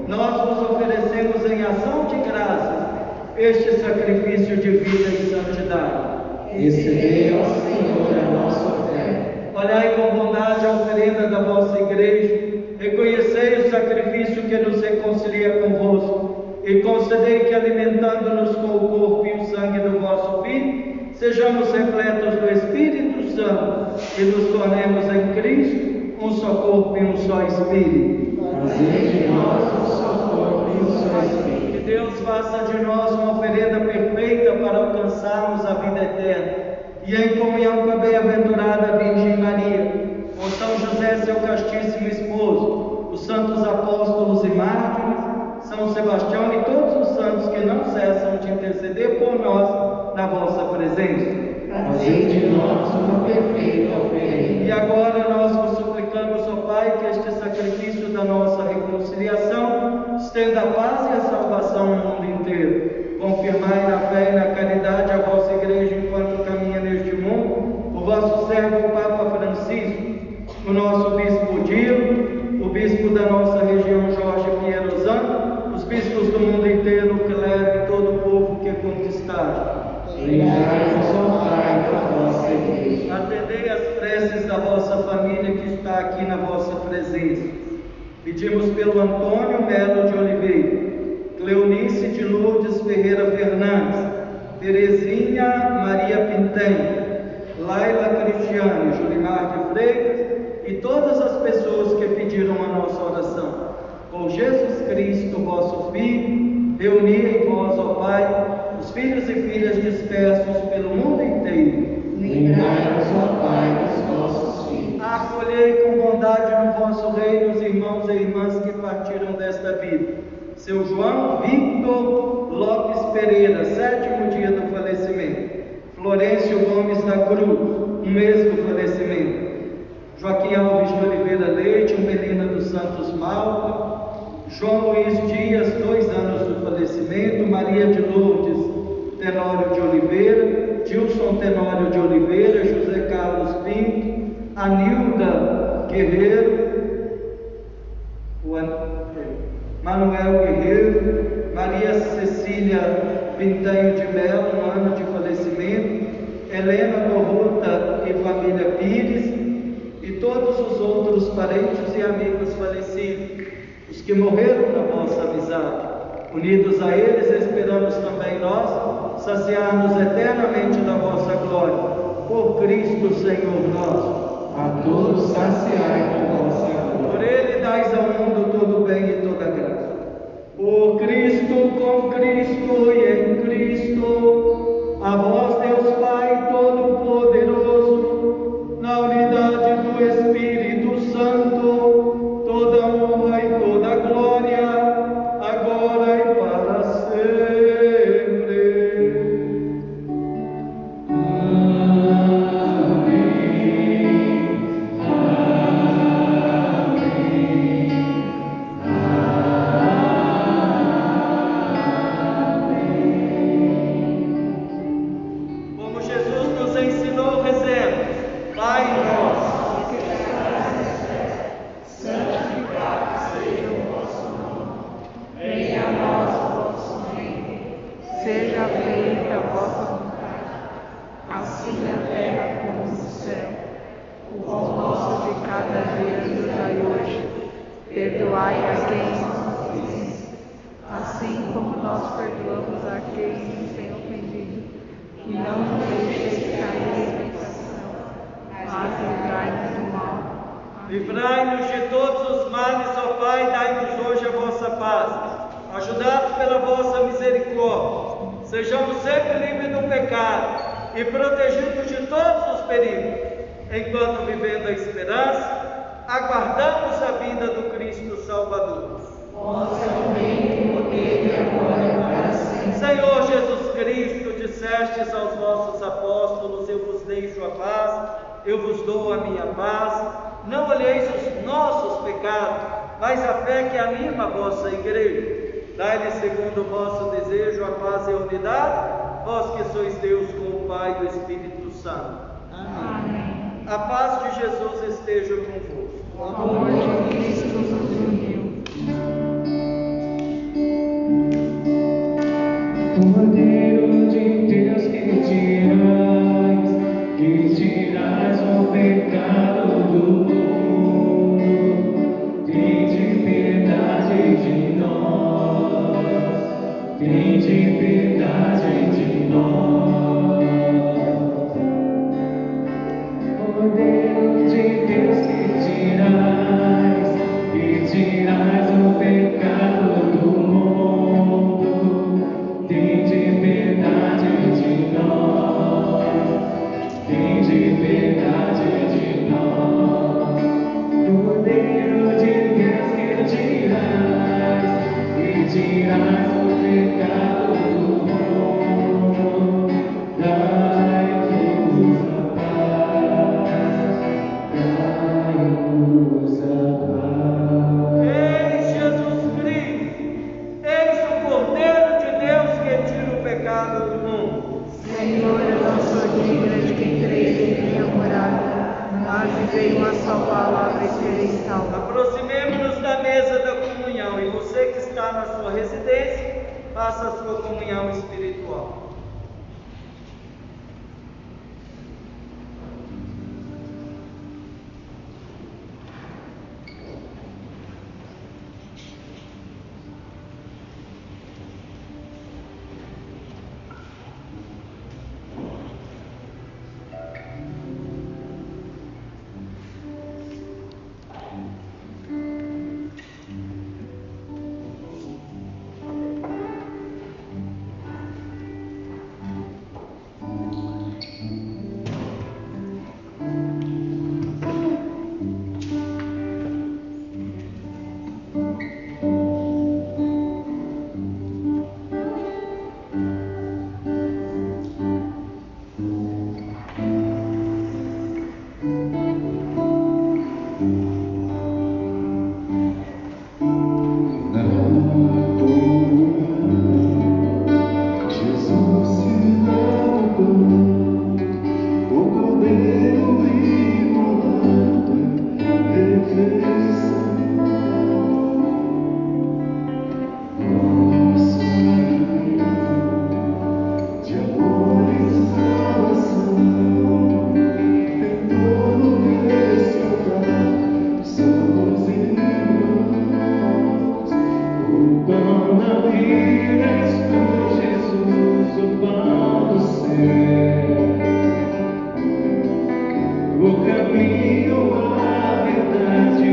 nós vos oferecemos em ação de graças este sacrifício de vida e santidade. Recebei, ó Senhor, a nossa oferta. Olhai com bondade a oferenda da vossa igreja, reconhecei o sacrifício que nos reconcilia convosco, e concedei que, alimentando-nos com o corpo e o sangue do vosso Filho, sejamos repletos do Espírito Santo e nos tornemos em Cristo um só corpo e um só Espírito. Fazei de nós um só corpo e um só Espírito. Que Deus faça de nós uma oferenda perfeita para alcançarmos a vida eterna, e em comunhão com a bem-aventurada Virgem Maria, com São José, seu castíssimo esposo, os santos apóstolos e mártires, São Sebastião e todos os santos que não cessam de interceder por nós na vossa presença. Fazei de nós uma perfeita oferenda. E agora nós vos suplicamos, ó Pai, que este sacrifício da nossa reconciliação estenda a paz e a salvação no mundo inteiro. Confirmai na fé e na caridade a vossa igreja enquanto caminha neste mundo, o vosso servo Papa Francisco, o nosso bispo Dilo, o bispo da nossa região Jorge Pierozano, os bispos do mundo inteiro, o clero e todo o povo que conquistaram. Lembrai-vos, ó Pai, da vossa igreja. Atendei as preces da vossa família que está aqui na vossa presença. Pedimos pelo Antônio Melo de Oliveira, Cleonice de Lourdes Ferreira Fernandes, Terezinha Maria Pinten, Laila Cristiane, Julimar de Freitas e todas as pessoas que pediram a nossa oração. Por Jesus Cristo, vosso Filho, reuni em vós, ó Pai, os filhos e filhas dispersos pelo mundo inteiro. Lembrai-vos, ó Pai, dos vossos filhos. Acolhei com bondade no vosso reino os irmãos e irmãs que partiram desta vida. Seu João Victor Lopes Pereira, 7º dia do falecimento. Florencio Gomes da Cruz, 1 mês do falecimento. Joaquim Alves de Oliveira Leite, Melina dos Santos Malta. João Luiz Dias, 2 anos do falecimento. Maria de Lourdes Tenório de Oliveira, Dilson Tenório de Oliveira, José Carlos Pinto, Anilda Guerreiro, Manuel Guerreiro, Maria Cecília Pintanho de Melo, 1 ano de falecimento, Helena Corruta e família Pires, e todos os outros parentes e amigos falecidos, os que morreram na vossa amizade. Unidos a eles, esperamos também nós saciar-nos eternamente da vossa glória. Por Cristo, Senhor nosso. A todos saciai com vossa glória. Por Ele dais ao mundo todo o bem e toda a graça. Por Cristo, com Cristo e em Cristo, a vós, Deus Pai Todo-Poderoso, na unidade do Espírito Santo, toda honra e toda glória, agora e para sempre. Como Jesus nos ensinou, rezemos: Pai nosso, que estás nos céus, santificado seja o vosso nome. Venha a nós o vosso reino. Seja feita a vossa vontade, assim na terra como no céu. O pão nosso de cada dia nos dai hoje. Perdoai a quem nos ofende, assim como nós perdoamos a quem nos tem ofendido. E não nos deixeis cair em tentação, mas livrai-nos do mal. Livrai-nos de todos os males, ó Pai, dai-nos hoje a vossa paz. Ajudados pela vossa misericórdia, sejamos sempre livres do pecado e protegidos de todos os perigos, enquanto, vivendo a esperança, aguardamos a vinda do Cristo Salvador. Vossa é o reino, o poder e a glória para sempre. Senhor Jesus Cristo, dissestes aos vossos apóstolos: eu vos deixo a paz, eu vos dou a minha paz. Não olheis os nossos pecados, mas a fé que anima a vossa igreja. Dai-lhe, segundo o vosso desejo, a paz e a unidade, vós que sois Deus com o Pai e o Espírito Santo. Amém. A paz de Jesus esteja convosco. O amor de Cristo nos uniu. Cordeiro de Deus que tirais o pecado do mundo, tende piedade de nós, tende piedade de nós. Cordeiro de Deus que tirais o pecado do mundo, tende piedade de nós, tende piedade de nós. Cordeiro de Deus que tirais o pecado do mundo, dai-nos a paz, dai-nos a paz. Eis Jesus Cristo, eis o Cordeiro de Deus que tira o pecado do mundo. Senhor, eu não sou digna de que entreis em minha morada, mas venho a sua palavra e serei salvo. Aproximemo-nos da mesa da comunhão e você que está na sua residência, faça a sua comunhão espiritual. O caminho, a verdade,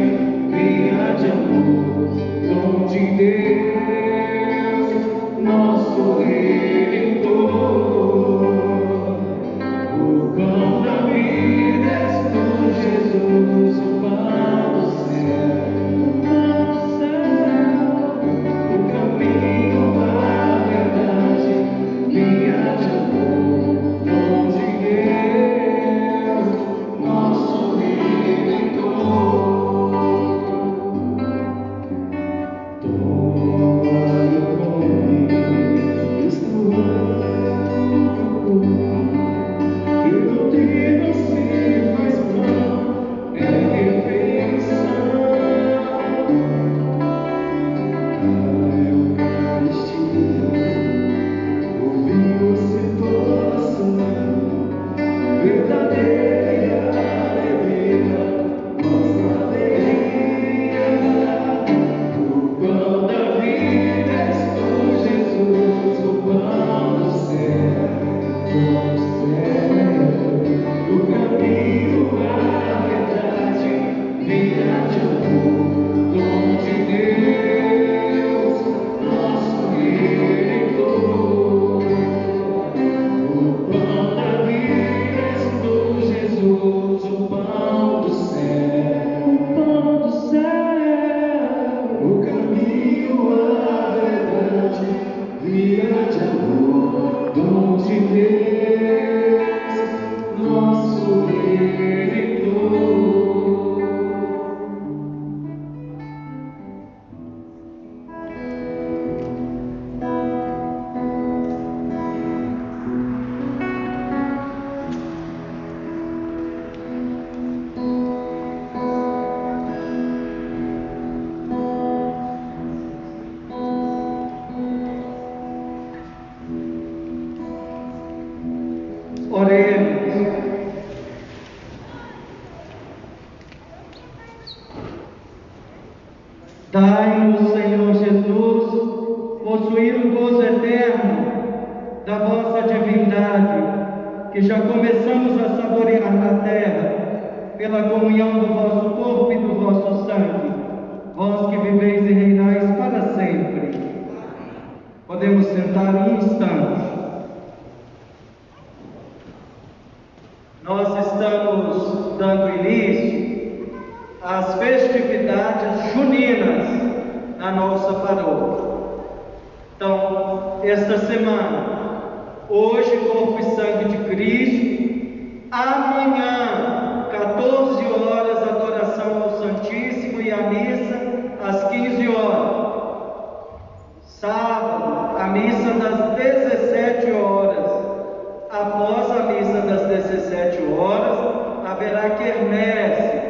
Oremos. Dai-nos, Senhor Jesus, possuir o gozo eterno da vossa divindade, que já começamos a saborear na terra, pela comunhão do vosso corpo e do vosso sangue, vós que viveis e reinais para sempre. Podemos sentar um instante. Nós estamos dando início às festividades juninas na nossa paróquia. Então, esta semana, hoje, corpo e sangue de Cristo, amanhã, 14 horas, adoração ao Santíssimo e a missa às 15 horas. Sábado, a missa das 17 horas. Após a missa das 17 horas, haverá quermesse.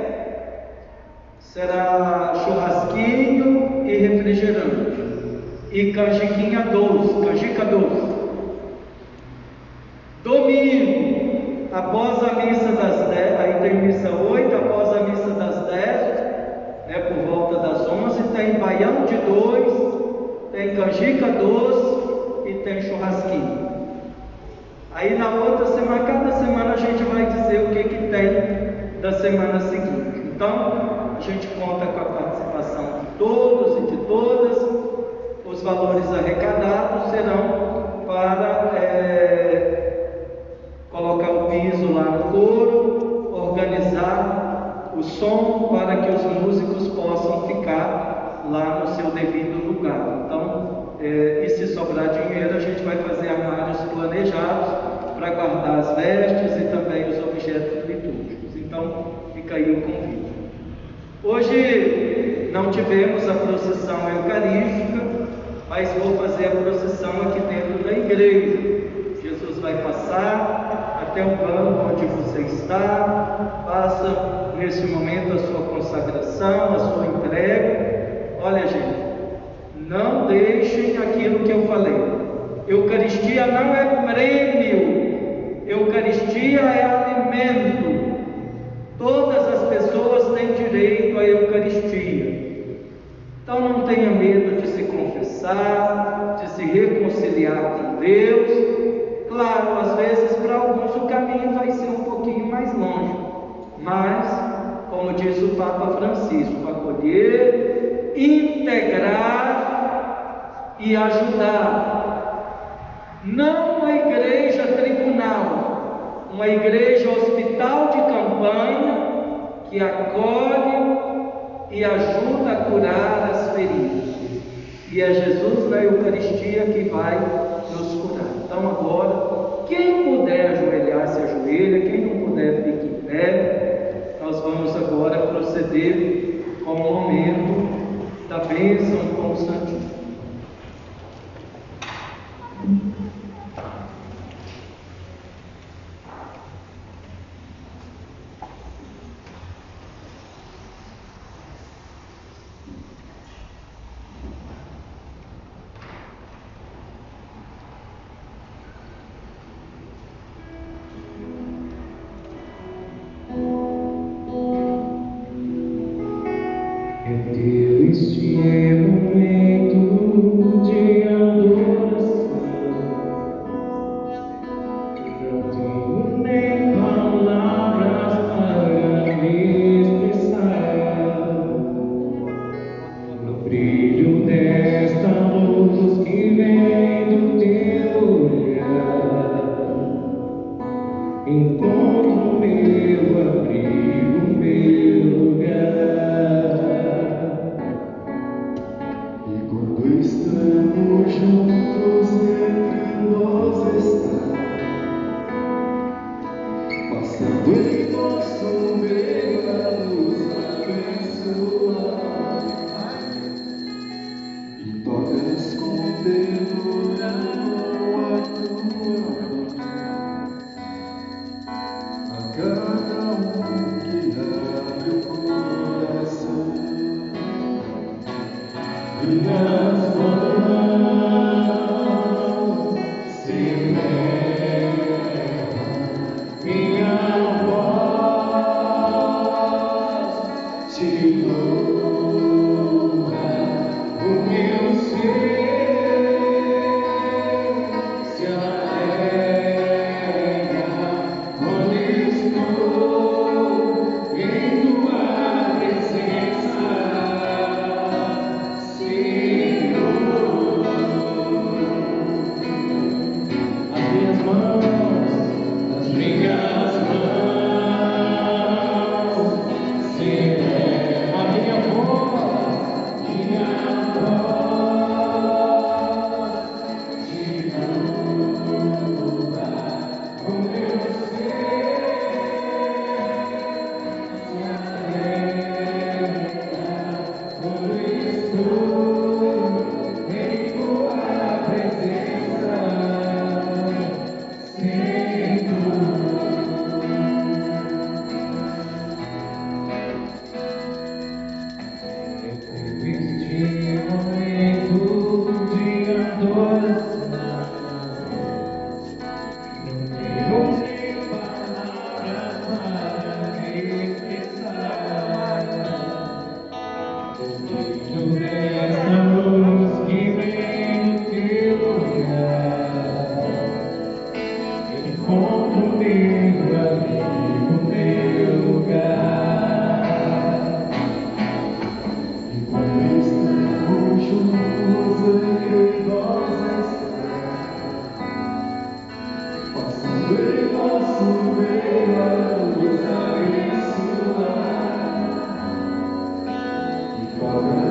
Será churrasquinho e refrigerante. E canjica doce. Domingo, após a missa das 10, aí tem missa 8, após a missa das 10, por volta das 11, tem baião de 2, tem canjica doce e tem churrasquinho. Aí na outra semana, cada semana a gente vai dizer o que tem da semana seguinte. Então, a gente conta com a participação de todos e de todas. Os valores arrecadados serão para colocar o piso lá no coro, organizar o som para que os músicos possam ficar lá no seu devido lugar. Então, e se sobrar dinheiro, a gente vai fazer armários planejados para guardar as vestes e também os objetos litúrgicos. Então, fica aí o convite. Hoje não tivemos a procissão eucarística, mas vou fazer a procissão aqui dentro da igreja. Jesus vai passar até o banco onde você está, passa nesse momento a sua consagração, a sua entrega. Olha, gente, não deixem aquilo que eu falei. Eucaristia não é prêmio, Eucaristia é alimento. Todas as pessoas têm direito à Eucaristia. Então não tenha medo de se confessar, de se reconciliar com Deus. Claro, às vezes para alguns o caminho vai ser um pouquinho mais longe, mas, como diz o Papa Francisco, acolher, integrar e ajudar. Não uma igreja tribunal, uma igreja hospital de campanha que acolhe e ajuda a curar as feridas. E é Jesus na Eucaristia que vai nos curar. Então agora, quem puder ajoelhar, se ajoelha, quem não puder, fique em pé. Nós vamos agora proceder com o momento da bênção com o Santíssimo. Este é o momento de adoração. Não tenho nem palavras para me expressar. No brilho desta luz que vem do teu olhar, encontro meu abrigo, meu lugar. Estamos juntos, entre nós está, passando em nosso meio a nos abençoar. E todas com ternura a tua mão, a cada que abre o coração. E nas mãos se eleva Abençoar.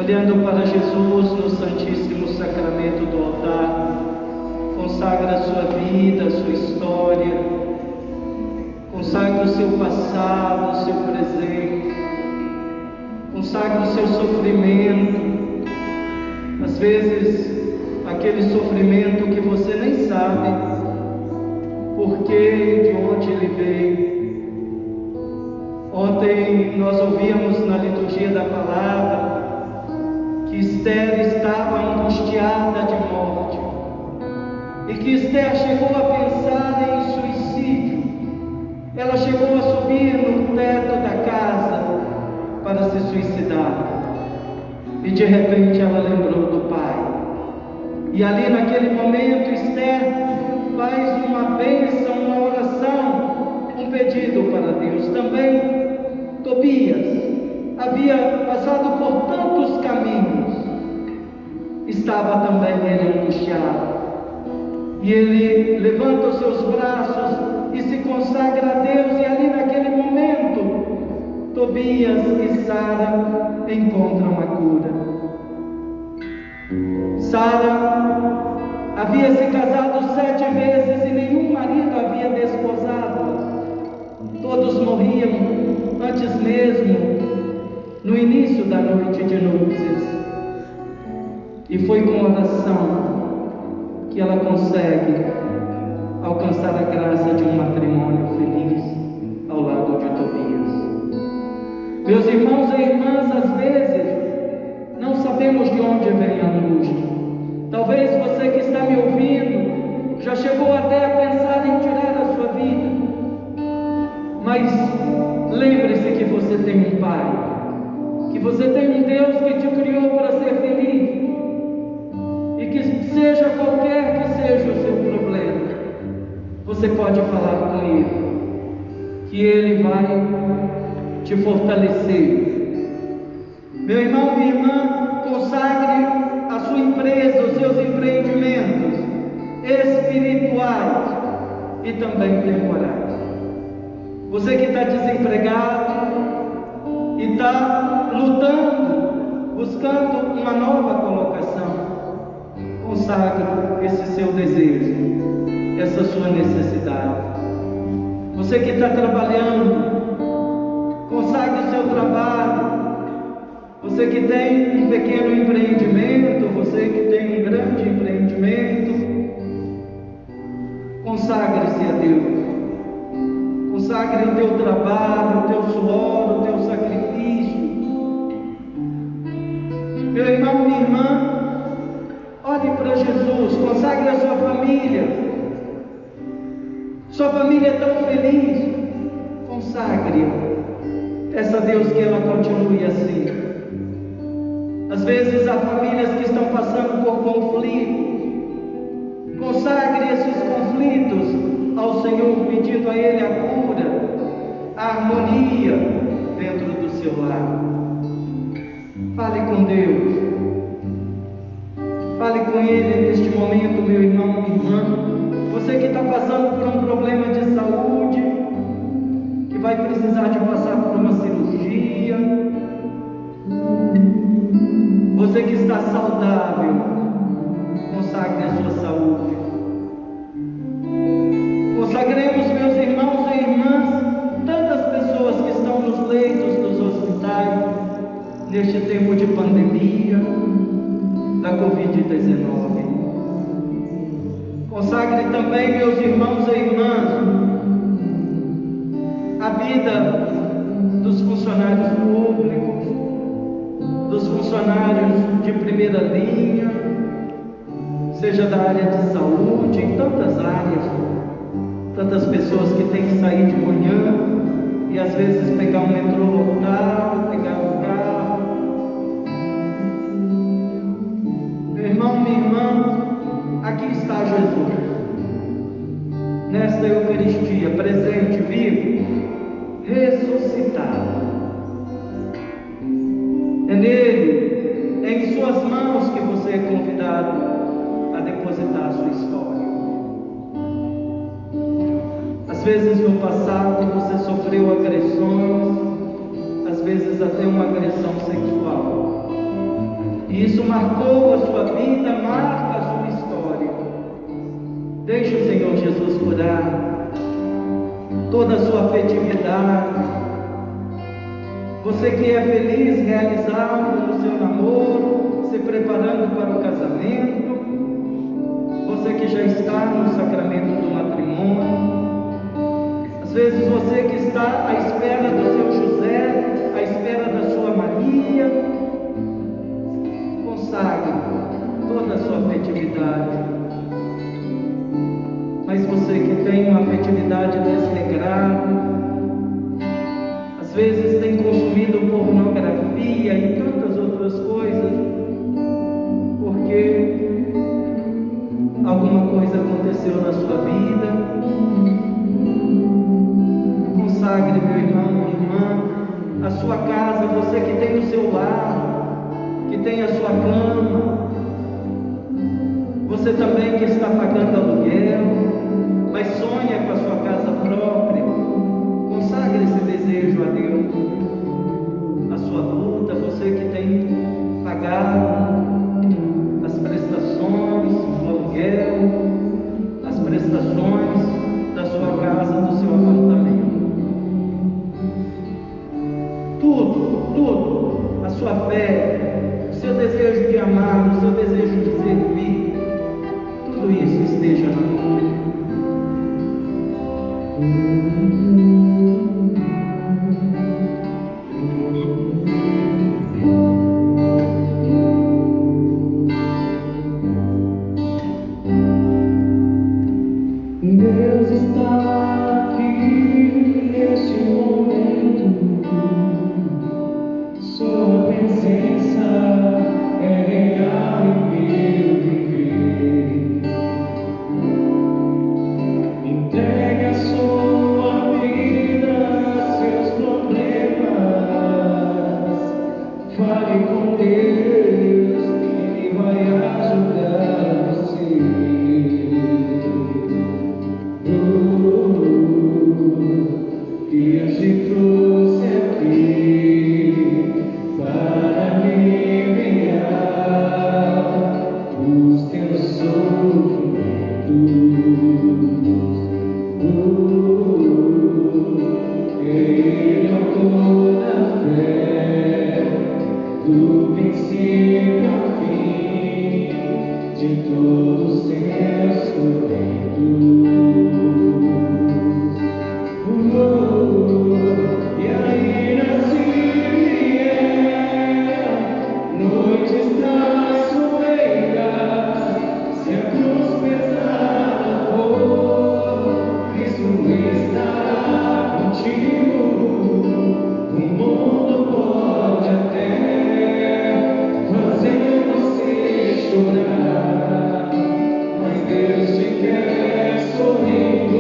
olhando para Jesus no Santíssimo Sacramento do altar, consagra a sua vida, a sua história, consagra o seu passado, o seu presente, consagra o seu sofrimento, às vezes aquele sofrimento que você nem sabe porque, de onde ele veio. Ontem nós ouvíamos na liturgia da palavra que Esther estava angustiada de morte e que Esther chegou a pensar em suicídio. Ela chegou a subir no teto da casa para se suicidar e de repente ela lembrou do pai. E ali naquele momento Esther faz uma bênção, uma oração, um pedido para Deus. Também Tobias havia passado por tantos caminhos, estava também ele angustiado, e ele levanta os seus braços e se consagra a Deus, e ali naquele momento Tobias e Sara encontram a cura. Sara havia se casado 7 vezes e nenhum marido havia desposado. Todos morriam antes mesmo, no início da noite de núpcias. E foi com oração que ela consegue alcançar a graça de um matrimônio feliz ao lado de Tobias. Meus irmãos e irmãs, às vezes não sabemos de onde vem a angústia. Talvez você que está me ouvindo já chegou até a pensar em tirar a sua vida. Mas lembre-se que você tem um Pai, que você tem um Deus que te criou para ser feliz, e que seja qualquer que seja o seu problema, você pode falar com Ele, que Ele vai te fortalecer. Meu irmão, minha irmã, consagre a sua empresa, os seus empreendimentos espirituais e também temporais. Você que está desempregado e está lutando, buscando uma nova colocação, consagre esse seu desejo, essa sua necessidade. Você que está trabalhando, consagre o seu trabalho. Você que tem um pequeno empreendimento, você que tem um grande empreendimento, consagre-se a Deus. Consagre o teu trabalho, o teu suor, o teu sacrifício. Meu irmão, minha irmã, olhe para Jesus, consagre a sua família. Sua família é tão feliz, consagre. Peça a Deus que ela continue assim. Às vezes há famílias que estão passando por conflitos. Consagre esses conflitos ao Senhor, pedindo a Ele a cura, a harmonia dentro do seu lar. Fale com Deus. Fale com Ele neste momento, meu irmão, minha irmã. Você que está passando por um problema de saúde, que vai precisar de passar por uma cirurgia. Você que está saudável, consagre a sua saúde. Consagremos, meus irmãos e irmãs, tantas pessoas que estão nos leitos dos hospitais, neste tempo de pandemia, da Covid-19. Consagre também, meus irmãos e irmãs, a vida dos funcionários públicos, dos funcionários de primeira linha, seja da área de saúde, em tantas áreas, tantas pessoas que têm que sair de manhã e às vezes pegar um metrô lotado, pegar um carro. Meu irmão, minha irmã, aqui está Jesus, nesta Eucaristia, presente, vivo, ressuscitado. É nele, é em suas mãos que você é convidado a depositar a sua história. Às vezes no passado você sofreu agressões, às vezes até uma agressão sexual. Isso marcou a sua vida, marca a sua história. Deixe o Senhor Jesus curar toda a sua afetividade. Você que é feliz, realizado no seu namoro, se preparando para o casamento, você que já está no sacramento do matrimônio, às vezes você que está à espera do seu José, à espera da sua Maria, consagre toda a sua afetividade. Mas você que tem uma afetividade desregrada, às vezes tem consumido pornografia e tantas outras coisas, porque alguma coisa aconteceu na sua vida, consagre, meu irmão, minha irmã, a sua casa, você que tem o seu lar, que tem a sua cama, você também que está pagando aluguel, mas sonha com a sua casa própria, consagre esse desejo a Deus. A sua luta, você que tem pagado as prestações do aluguel, as prestações da sua casa, do seu apartamento. Tudo, a sua fé, o seu desejo de amar, o seu desejo de servir, tudo isso esteja na mão. Deus está aqui neste momento, sua presença é real em meu viver. Entregue a sua vida, seus problemas, fale com Deus, Ele vai ajudar você. Eu te trouxe aqui para aliviar os teus sofrimentos. Ele é o autor da fé, do princípio ao fim, de todos os seus sofrimentos. E ainda se vier noites traiçoeiras, se a cruz pesada for, Cristo estará contigo. O mundo pode até fazer você chorar, mas Deus te quer sorrindo.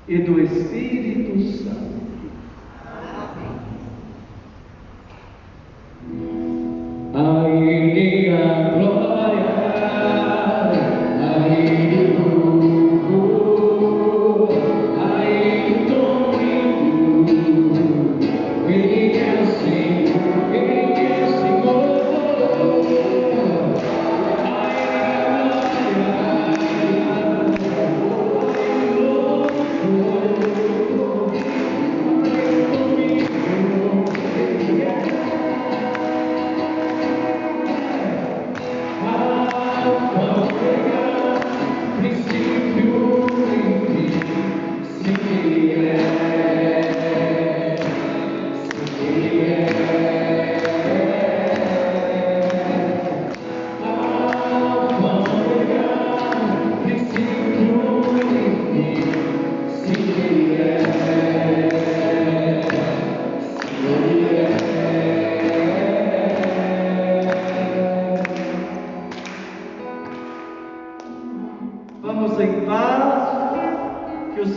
E do Espírito Santo. A Ele a glória, a Ele o louvor, a Ele o domínio. Ele é o Senhor, Ele é o Senhor. A Ele a glória.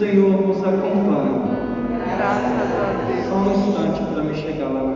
Senhor vos acompanhe. Graças a Deus. Só um instante para me chegar lá.